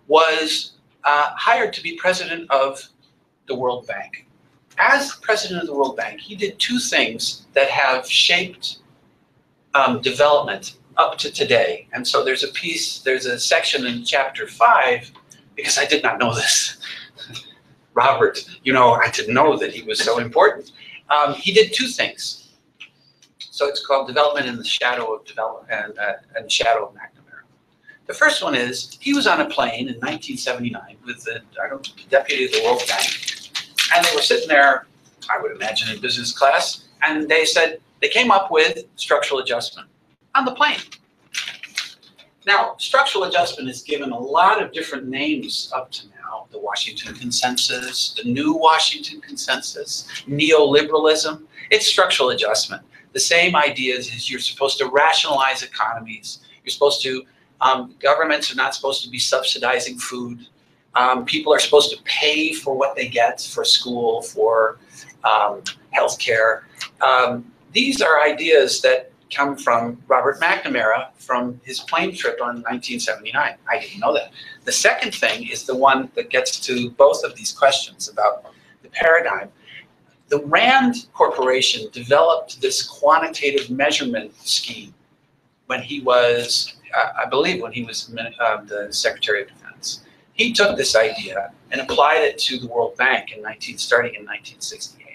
was hired to be president of the World Bank. As president of the World Bank, he did two things that have shaped development up to today. And so there's a section in chapter 5, because I did not know this. Robert, I didn't know that he was so important. He did two things. So it's called Development in the Shadow of Development and Shadow of McNamara. The first one is, he was on a plane in 1979 with the deputy of the World Bank, and they were sitting there, I would imagine in business class, and they said, they came up with structural adjustment on the plane. Now, structural adjustment is given a lot of different names up to now. The Washington Consensus, the New Washington Consensus, neoliberalism. It's structural adjustment. The same ideas is you're supposed to rationalize economies. You're supposed to, governments are not supposed to be subsidizing food. People are supposed to pay for what they get for school, for healthcare. These are ideas that come from Robert McNamara from his plane trip on 1979. I didn't know that. The second thing is the one that gets to both of these questions about the paradigm. The Rand Corporation developed this quantitative measurement scheme when he was, I believe when he was the Secretary of Defense. He took this idea and applied it to the World Bank starting in 1968.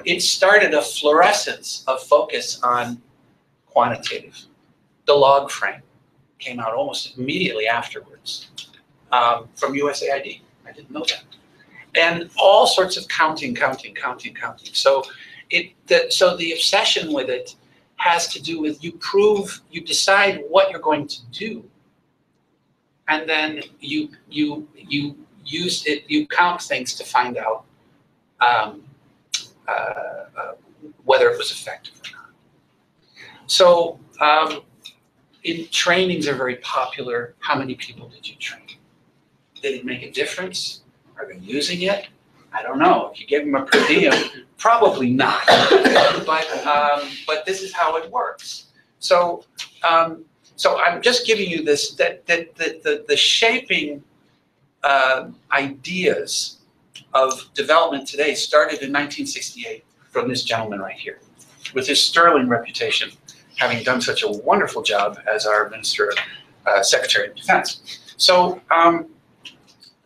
It started a fluorescence of focus on quantitative. The log frame came out almost immediately afterwards from USAID. I didn't know that. And all sorts of counting. So the obsession with it has to do with you decide what you're going to do, and then you use it. You count things to find out whether it was effective or not. So trainings are very popular. How many people did you train? Did it make a difference? Are they using it? I don't know. If you give them a per diem, probably not. But this is how it works. So so I'm just giving you this the shaping ideas of development today started in 1968 from this gentleman right here, with his sterling reputation, having done such a wonderful job as our Secretary of Defense. So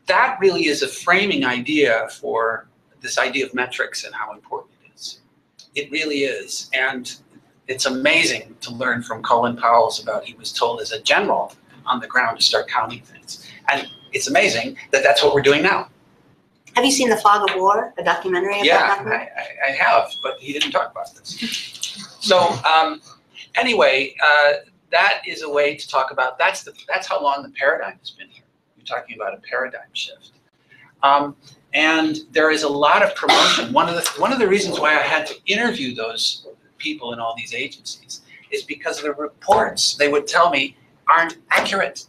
that really is a framing idea for this idea of metrics and how important it is. It really is. And it's amazing to learn from Colin Powell's about he was told as a general on the ground to start counting things. And it's amazing that that's what we're doing now. Have you seen The Fog of War, a documentary about that? I have, but he didn't talk about this. So anyway, that is a way to talk about, that's how long the paradigm has been here. You're talking about a paradigm shift. And there is a lot of promotion. One of the reasons why I had to interview those people in all these agencies is because the reports, they would tell me, aren't accurate,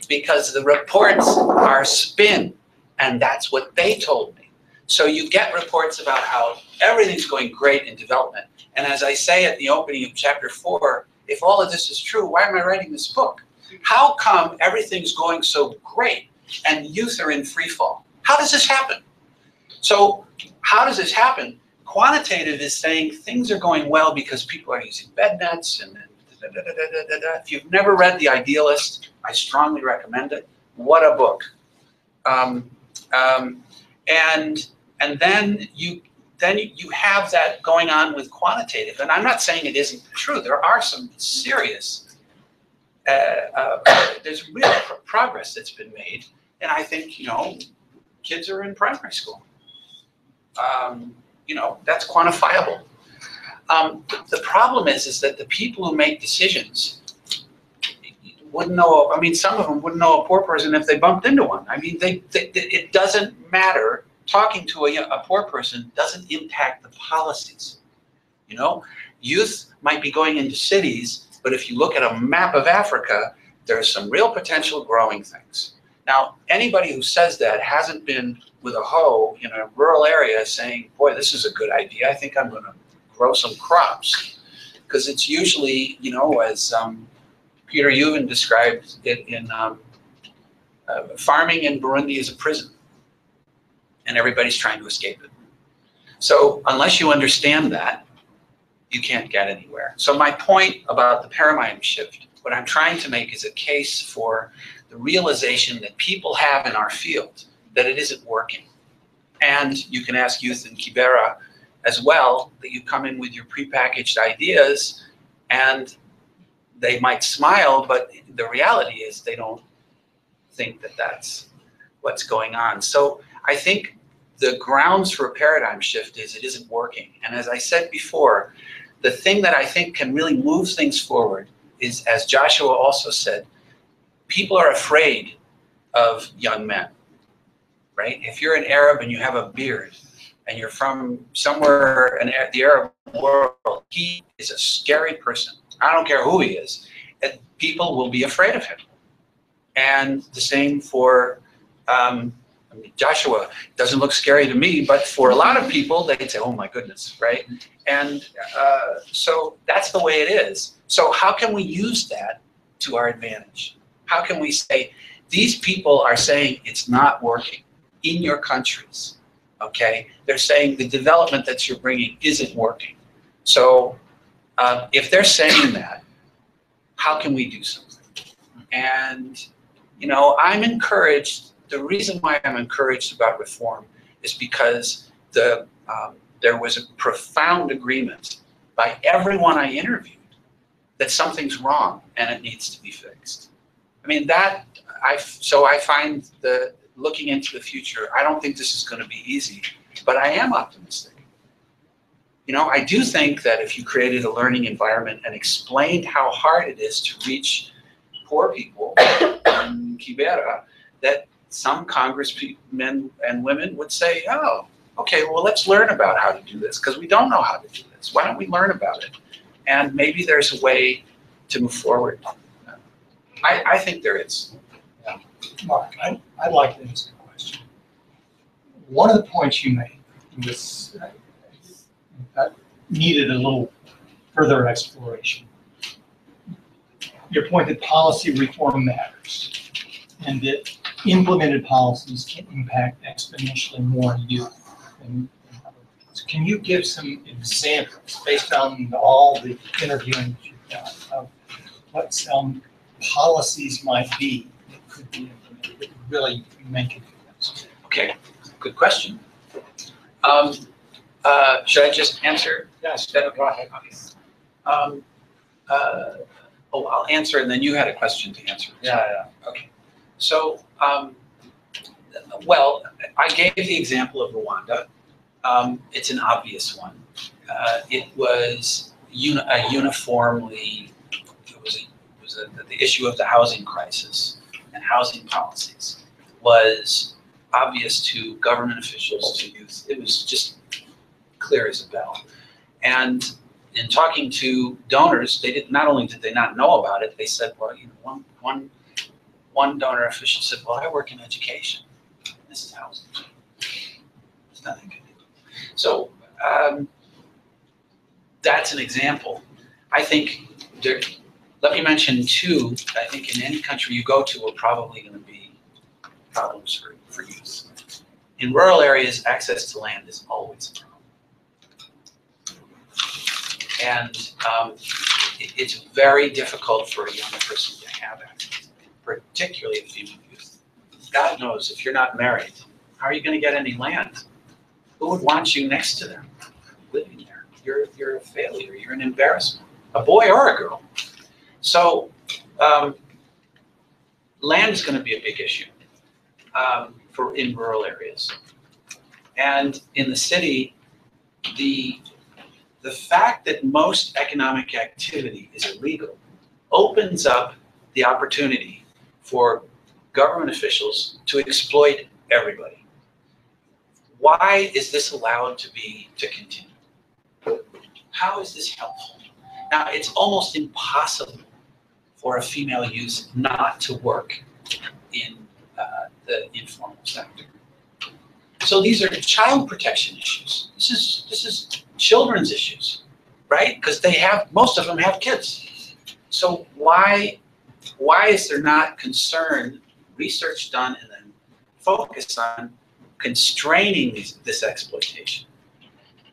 because the reports are spin, and that's what they told me. So you get reports about how everything's going great in development, and as I say at the opening of chapter 4, if all of this is true, why am I writing this book? How come everything's going so great and youth are in free fall? How does this happen? So how does this happen? Quantitative is saying things are going well because people are using bed nets and If you've never read The Idealist, I strongly recommend it. What a book. And then you have that going on with quantitative. And I'm not saying it isn't true. There are some serious, there's real progress that's been made. And I think, kids are in primary school. That's quantifiable. The problem is that the people who make decisions wouldn't know, some of them wouldn't know a poor person if they bumped into one. It doesn't matter talking to a poor person doesn't impact the policies. You know, youth might be going into cities, but if you look at a map of Africa, there's some real potential growing things. Now, anybody who says that hasn't been with a hoe in a rural area saying, boy, this is a good idea. I think I'm going to grow some crops. Because it's usually, you know, as Peter Euven described it in farming in Burundi is a prison. And everybody's trying to escape it. So unless you understand that, you can't get anywhere. So my point about the paradigm shift, what I'm trying to make is a case for the realization that people have in our field that it isn't working. And you can ask youth in Kibera as well, that you come in with your prepackaged ideas and they might smile, but the reality is they don't think that that's what's going on. So I think the grounds for a paradigm shift is it isn't working. And as I said before, the thing that I think can really move things forward is, as Joshua also said, people are afraid of young men, right? If you're an Arab and you have a beard and you're from somewhere in the Arab world, he is a scary person. I don't care who he is. And people will be afraid of him. And the same for I mean, Joshua doesn't look scary to me, but for a lot of people, they'd say, oh my goodness, right? And so that's the way it is. So how can we use that to our advantage? How can we say, these people are saying it's not working in your countries, okay? They're saying the development that you're bringing isn't working. So if they're saying that, how can we do something? And, you know, I'm encouraged. The reason why I'm encouraged about reform is because there was a profound agreement by everyone I interviewed that something's wrong and it needs to be fixed. I mean, so I find the looking into the future, I don't think this is going to be easy, but I am optimistic. You know, I do think that if you created a learning environment and explained how hard it is to reach poor people in Kibera, that some congressmen and women would say, oh, okay, well, let's learn about how to do this because we don't know how to do this. Why don't we learn about it? And maybe there's a way to move forward. I think there is. Yeah. Mark, I'd like to ask a question. One of the points you made was needed a little further exploration. Your point that policy reform matters and that implemented policies can impact exponentially more youth. So can you give some examples based on all the interviewing that you've done of what some policies might be that could be implemented that would really make a difference? Okay, good question. Should I just answer? Yes, okay? go ahead. Okay. I'll answer, and then you had a question to answer. Yeah. Okay. So, well, I gave the example of Rwanda. It's an obvious one. It was uniformly, the issue of the housing crisis and housing policies was obvious to government officials, to youth. It was just clear as a bell. And in talking to donors, not only did they not know about it, they said, well, you know, one donor official said, well, I work in education. This is housing. It's nothing to do. So that's an example. I think, let me mention two, I think in any country you go to are probably going to be problems for youth. In rural areas, access to land is always a problem. And it's very difficult for a young person to have access, particularly a female youth. God knows, if you're not married, how are you going to get any land? Who would want you next to them living there? You're a failure. You're an embarrassment, a boy or a girl. So land is going to be a big issue in rural areas. And in the city, the fact that most economic activity is illegal opens up the opportunity for government officials to exploit everybody. why is this allowed to continue? How is this helpful? Now, it's almost impossible for a female youth not to work in the informal sector. So these are child protection issues. This is children's issues, right? Because most of them have kids. So why is there not concern, research done, and then focus on constraining this exploitation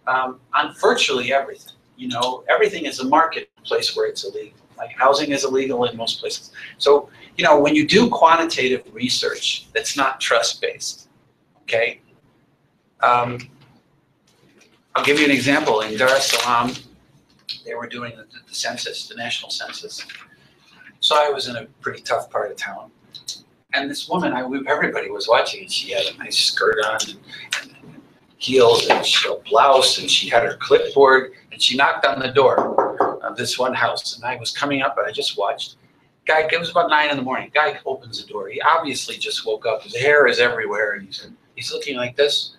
on virtually everything? You know, everything is a marketplace where it's illegal. Like housing is illegal in most places. So, you know, when you do quantitative research that's not trust-based, okay? I'll give you an example. In Dar es Salaam, they were doing the census, the national census. So I was in a pretty tough part of town. And this woman, everybody was watching, and she had a nice skirt on and heels and a blouse, and she had her clipboard, and she knocked on the door of this one house. And I was coming up, and I just watched. Guy, it was about 9 in the morning. Guy opens the door. He obviously just woke up. His hair is everywhere, and he's looking like this.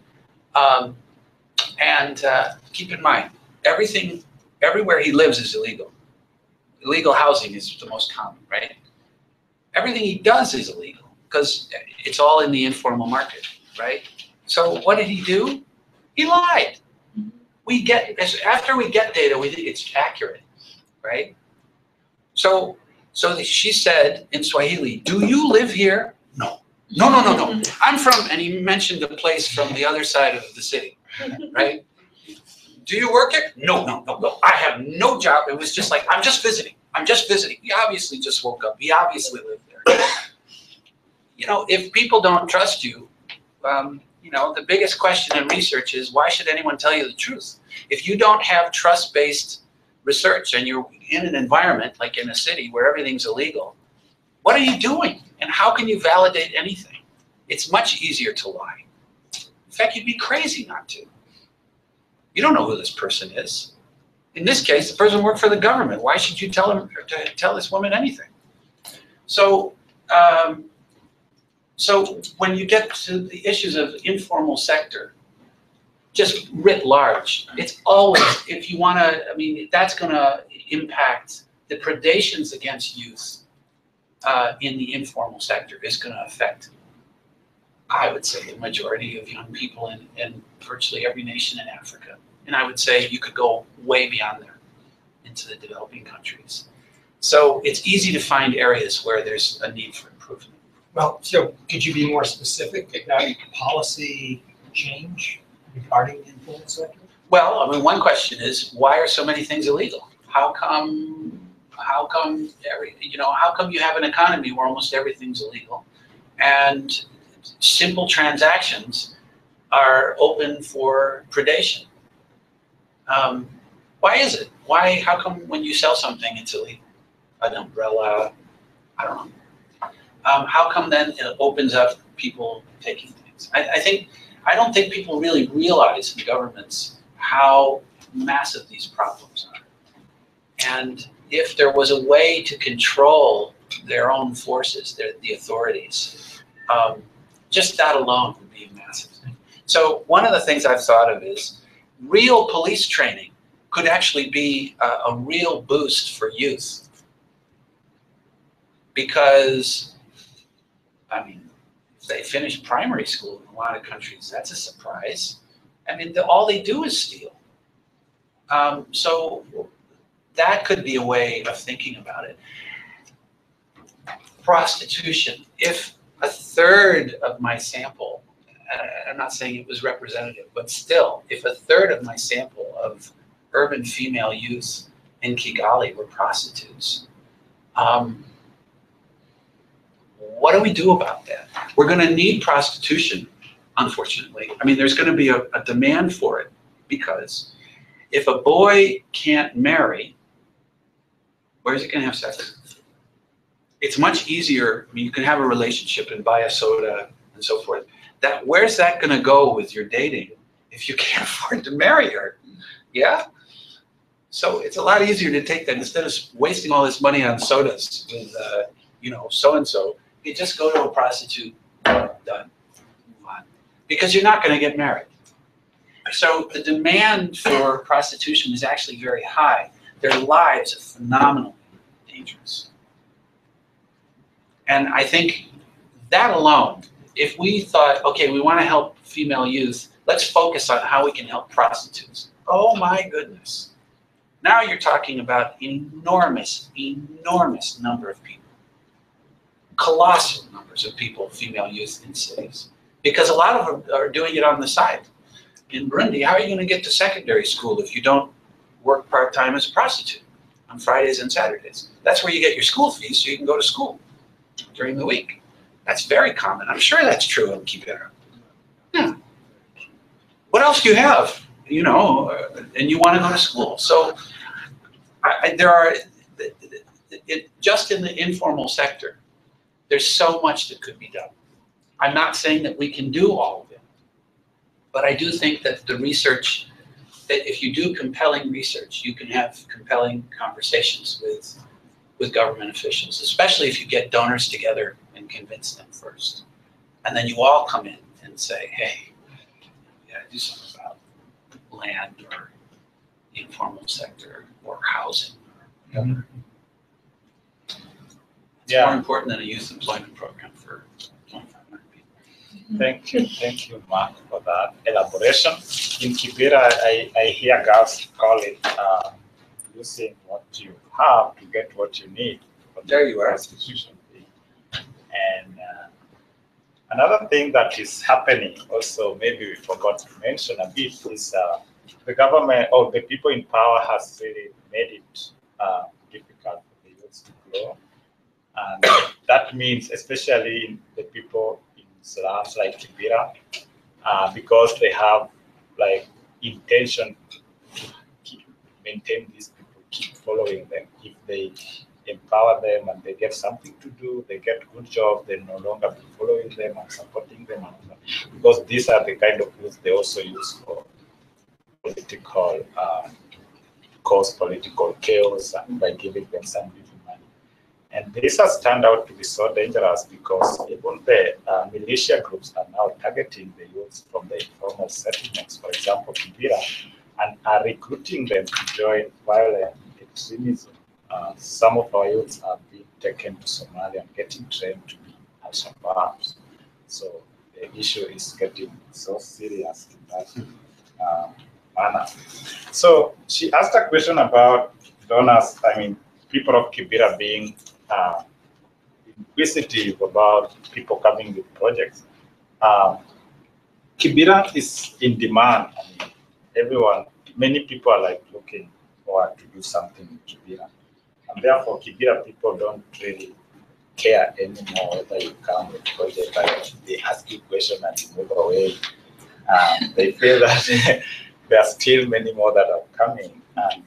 Keep in mind, everywhere he lives is illegal. Illegal housing is the most common, right? Everything he does is illegal because it's all in the informal market, right? So what did he do? He lied. After we get data, we think it's accurate, right? So she said in Swahili, "Do you live here?" No. No. I'm from, and he mentioned a place from the other side of the city, right? Do you work here? No. I have no job. It was just like, I'm just visiting. He obviously just woke up. He obviously lived there. You know, if people don't trust you, you know, the biggest question in research is, why should anyone tell you the truth? If you don't have trust-based research and you're in an environment, like in a city where everything's illegal, what are you doing? And how can you validate anything? It's much easier to lie. In fact, you'd be crazy not to. You don't know who this person is. In this case, the person worked for the government. Why should you tell this woman anything? So, so when you get to the issues of informal sector, just writ large, it's always, if you want to, I mean, that's going to impact the predations against youth in the informal sector is going to affect, I would say, the majority of young people in virtually every nation in Africa. And I would say you could go way beyond there into the developing countries. So it's easy to find areas where there's a need for improvement. Well, so could you be more specific about policy change regarding the informal sector? Well, I mean, one question is, why are so many things illegal? How come you have an economy where almost everything's illegal and simple transactions are open for predation? Why is it? How come when you sell something it's illegal? An umbrella, I don't know. How come then it opens up people taking things? I don't think people really realize in governments how massive these problems are. And if there was a way to control their own forces, the authorities, just that alone would be a massive thing. So one of the things I've thought of is real police training could actually be a real boost for youth. Because, I mean, if they finish primary school in a lot of countries, that's a surprise. I mean, all they do is steal. So that could be a way of thinking about it. Prostitution. If a third of my sample, I'm not saying it was representative, but still, if a third of my sample of urban female youth in Kigali were prostitutes, what do we do about that? We're going to need prostitution, unfortunately. I mean, there's going to be a demand for it, because if a boy can't marry, where is he going to have sex? It's much easier. I mean, you can have a relationship and buy a soda and so forth. Where's that going to go with your dating if you can't afford to marry her? Yeah? So it's a lot easier to take that instead of wasting all this money on sodas with, so-and-so. You just go to a prostitute, done, move on. Because you're not going to get married. So the demand for prostitution is actually very high. Their lives are phenomenally dangerous. And I think that alone, if we thought, okay, we want to help female youth, let's focus on how we can help prostitutes. Oh my goodness. Now you're talking about an enormous, enormous number of people. Colossal numbers of people, female youth in cities. Because a lot of them are doing it on the side. In Burundi, how are you going to get to secondary school if you don't work part-time as a prostitute on Fridays and Saturdays? That's where you get your school fees so you can go to school during the week. That's very common. I'm sure that's true in Kibera. Yeah. What else do you have? You know, and you want to go to school. So there are, just in the informal sector, there's so much that could be done. I'm not saying that we can do all of it, but I do think that the research, that if you do compelling research, you can have compelling conversations with government officials, especially if you get donors together and convince them first. And then you all come in and say, hey, yeah, do something about land or the informal sector or housing or whatever. It's more important than a youth employment program for 2,500 people. Thank you, Mark, for that elaboration. In Kibera, I hear girls call it using what you have to get what you need. There you are. Prostitution. And another thing that is happening also, maybe we forgot to mention a bit, is the government or the people in power has really made it difficult for the youth to grow. And that means, especially the people in slums like Kibera, because they have like intention to maintain these people, keep following them. If they empower them and they get something to do, they get good jobs, they no longer be following them and supporting them. Because these are the kind of youth they also use for political, cause political chaos and by giving them some little money. And this has turned out to be so dangerous because even the militia groups are now targeting the youth from the informal settlements, for example, Kibera, and are recruiting them to join violent extremism. Some of our youths are being taken to Somalia and getting trained to be Al-Shabaab. So the issue is getting so serious in that manner. So she asked a question about donors, I mean, people of Kibera being inquisitive about people coming with projects. Kibera is in demand. I mean, many people are like looking forward to do something in Kibera. And therefore, Kibera people don't really care anymore whether you come with a project, like they ask you a question and you move away. They feel that there are still many more that are coming. And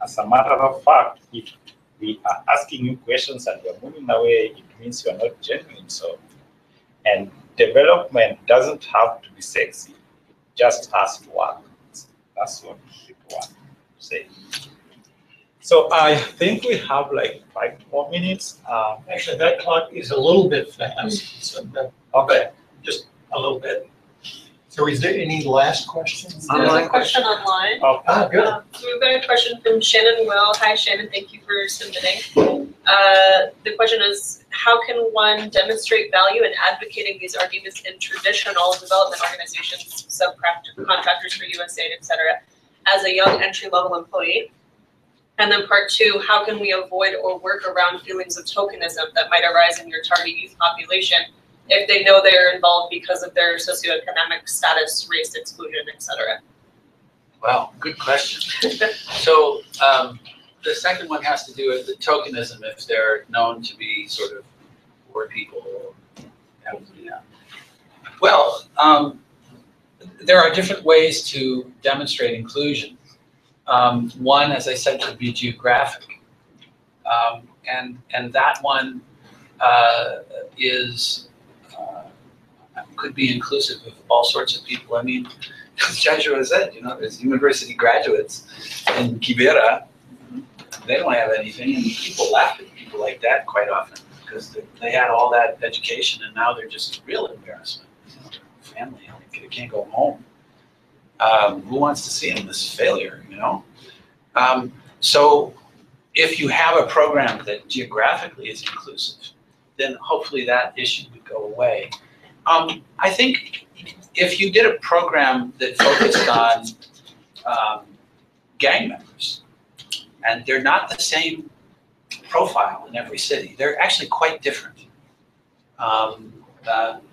as a matter of fact, if we are asking you questions and you're moving away, it means you're not genuine. So, and development doesn't have to be sexy. It just has to work. That's what people want to say. So I think we have like 5 more minutes. Actually, that clock is a little bit fast, so okay, just a little bit. So is there any last questions? There's a question online. Oh, good. So we've got a question from Shannon Will. Hi, Shannon. Thank you for submitting. The question is, how can one demonstrate value in advocating these arguments in traditional development organizations, subcontractors for USAID, et cetera, as a young entry-level employee? And then part 2, how can we avoid or work around feelings of tokenism that might arise in your target youth population if they know they're involved because of their socioeconomic status, race, exclusion, et cetera? Wow, good question. So the second one has to do with the tokenism, if they're known to be sort of poor people. Yeah. Well, there are different ways to demonstrate inclusion. One, as I said, could be geographic. And that one could be inclusive of all sorts of people. I mean, as Joshua said, you know, there's university graduates in Kibera. They don't have anything, and people laugh at people like that quite often because they had all that education, and now they're just a real embarrassment. You know, family, they can't go home. Who wants to see this failure, you know? So if you have a program that geographically is inclusive, then hopefully that issue would go away. I think if you did a program that focused on gang members, and they're not the same profile in every city, they're actually quite different.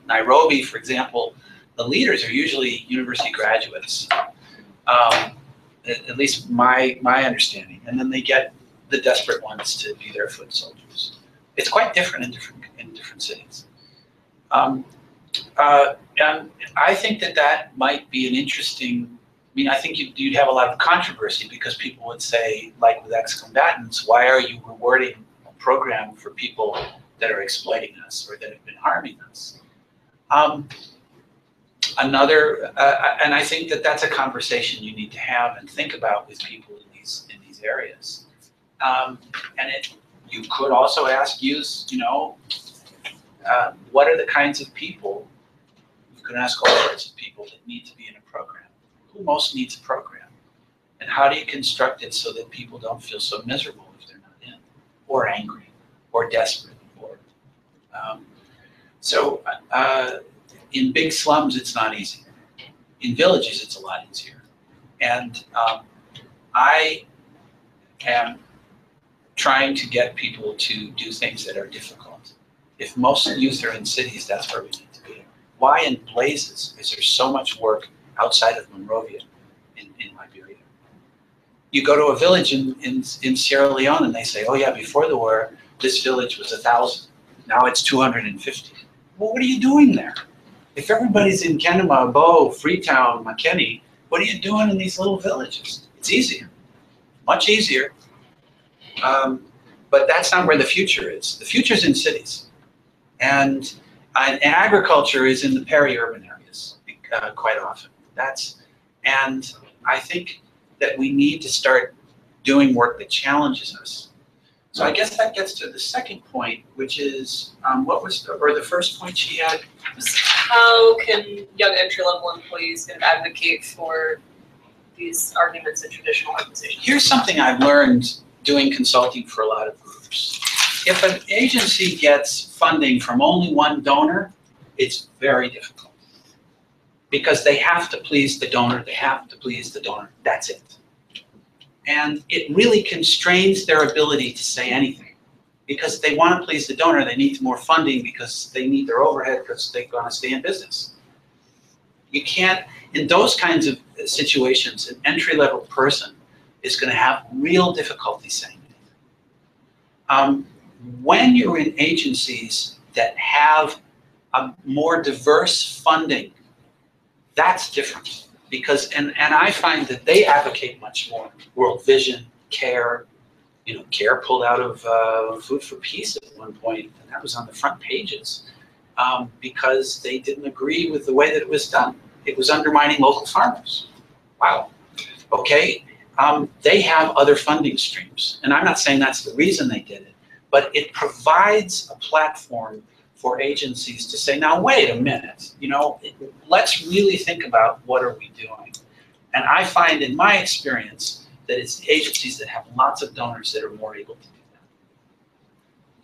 Nairobi, for example, the leaders are usually university graduates, at least my understanding, and then they get the desperate ones to be their foot soldiers. It's quite different in different cities. And I think that might be an interesting. I mean, I think you'd have a lot of controversy because people would say, like with ex-combatants, why are you rewarding a program for people that are exploiting us or that have been harming us? And I think that's a conversation you need to have and think about with people in these areas. You could also ask youth, you know, what are the kinds of people? You can ask all sorts of people that need to be in a program. Who most needs a program? And how do you construct it so that people don't feel so miserable if they're not in, or angry, or desperate, or in big slums it's not easy. In villages it's a lot easier. And I am trying to get people to do things that are difficult. If most youth are in cities, that's where we need to be. Why in blazes is there so much work outside of Monrovia in Liberia? You go to a village in Sierra Leone and they say, oh yeah, before the war, this village was 1,000. Now it's 250. Well, what are you doing there? If everybody's in Kenema, Bo, Freetown, McKinney, what are you doing in these little villages? It's easier, much easier. But that's not where the future is. The future's in cities. And agriculture is in the peri-urban areas quite often. And I think that we need to start doing work that challenges us. So I guess that gets to the second point, which is, the first point she had? How can young entry-level employees kind of advocate for these arguments in traditional organizations? Here's something I've learned doing consulting for a lot of groups. If an agency gets funding from only one donor, it's very difficult. Because they have to please the donor, that's it. And it really constrains their ability to say anything. Because if they want to please the donor, they need more funding because they need their overhead because they're going to stay in business. You can't, in those kinds of situations, an entry-level person is going to have real difficulty saying anything. When you're in agencies that have a more diverse funding, that's different. Because, and I find that they advocate much more. World Vision, CARE, CARE pulled out of Food for Peace at one point, and that was on the front pages because they didn't agree with the way that it was done. It was undermining local farmers. Wow. Okay. They have other funding streams, and I'm not saying that's the reason they did it, but it provides a platform for agencies to say, now wait a minute, let's really think about what are we doing. And I find in my experience that it's the agencies that have lots of donors that are more able to do that.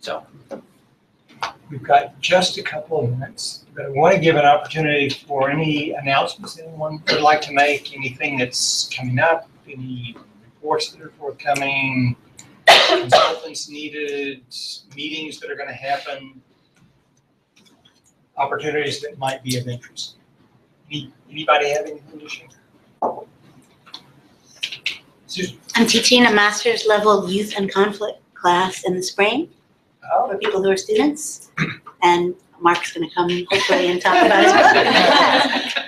So. We've got just a couple of minutes, but I want to give an opportunity for any announcements anyone would like to make, anything that's coming up, any reports that are forthcoming, consultants needed, meetings that are going to happen, opportunities that might be of interest. Anybody have anything to share? Susan. I'm teaching a master's level youth and conflict class in the spring for people who are students, and Mark's going to come hopefully and talk about his class.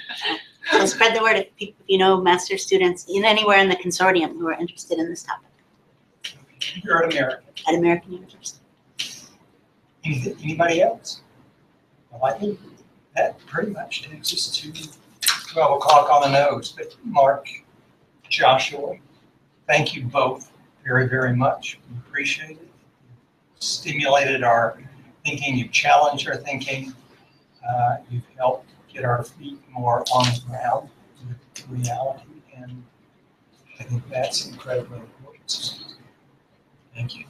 So spread the word if you know master students anywhere in the consortium who are interested in this topic. You're at American. At American University. Anybody else? Well, I think that pretty much takes us to 12 o'clock on the nose. But Mark, Joshua, thank you both very, very much. We appreciate it. Stimulated our thinking. You've challenged our thinking. You've helped get our feet more on the ground. reality. And I think that's incredibly important. Thank you.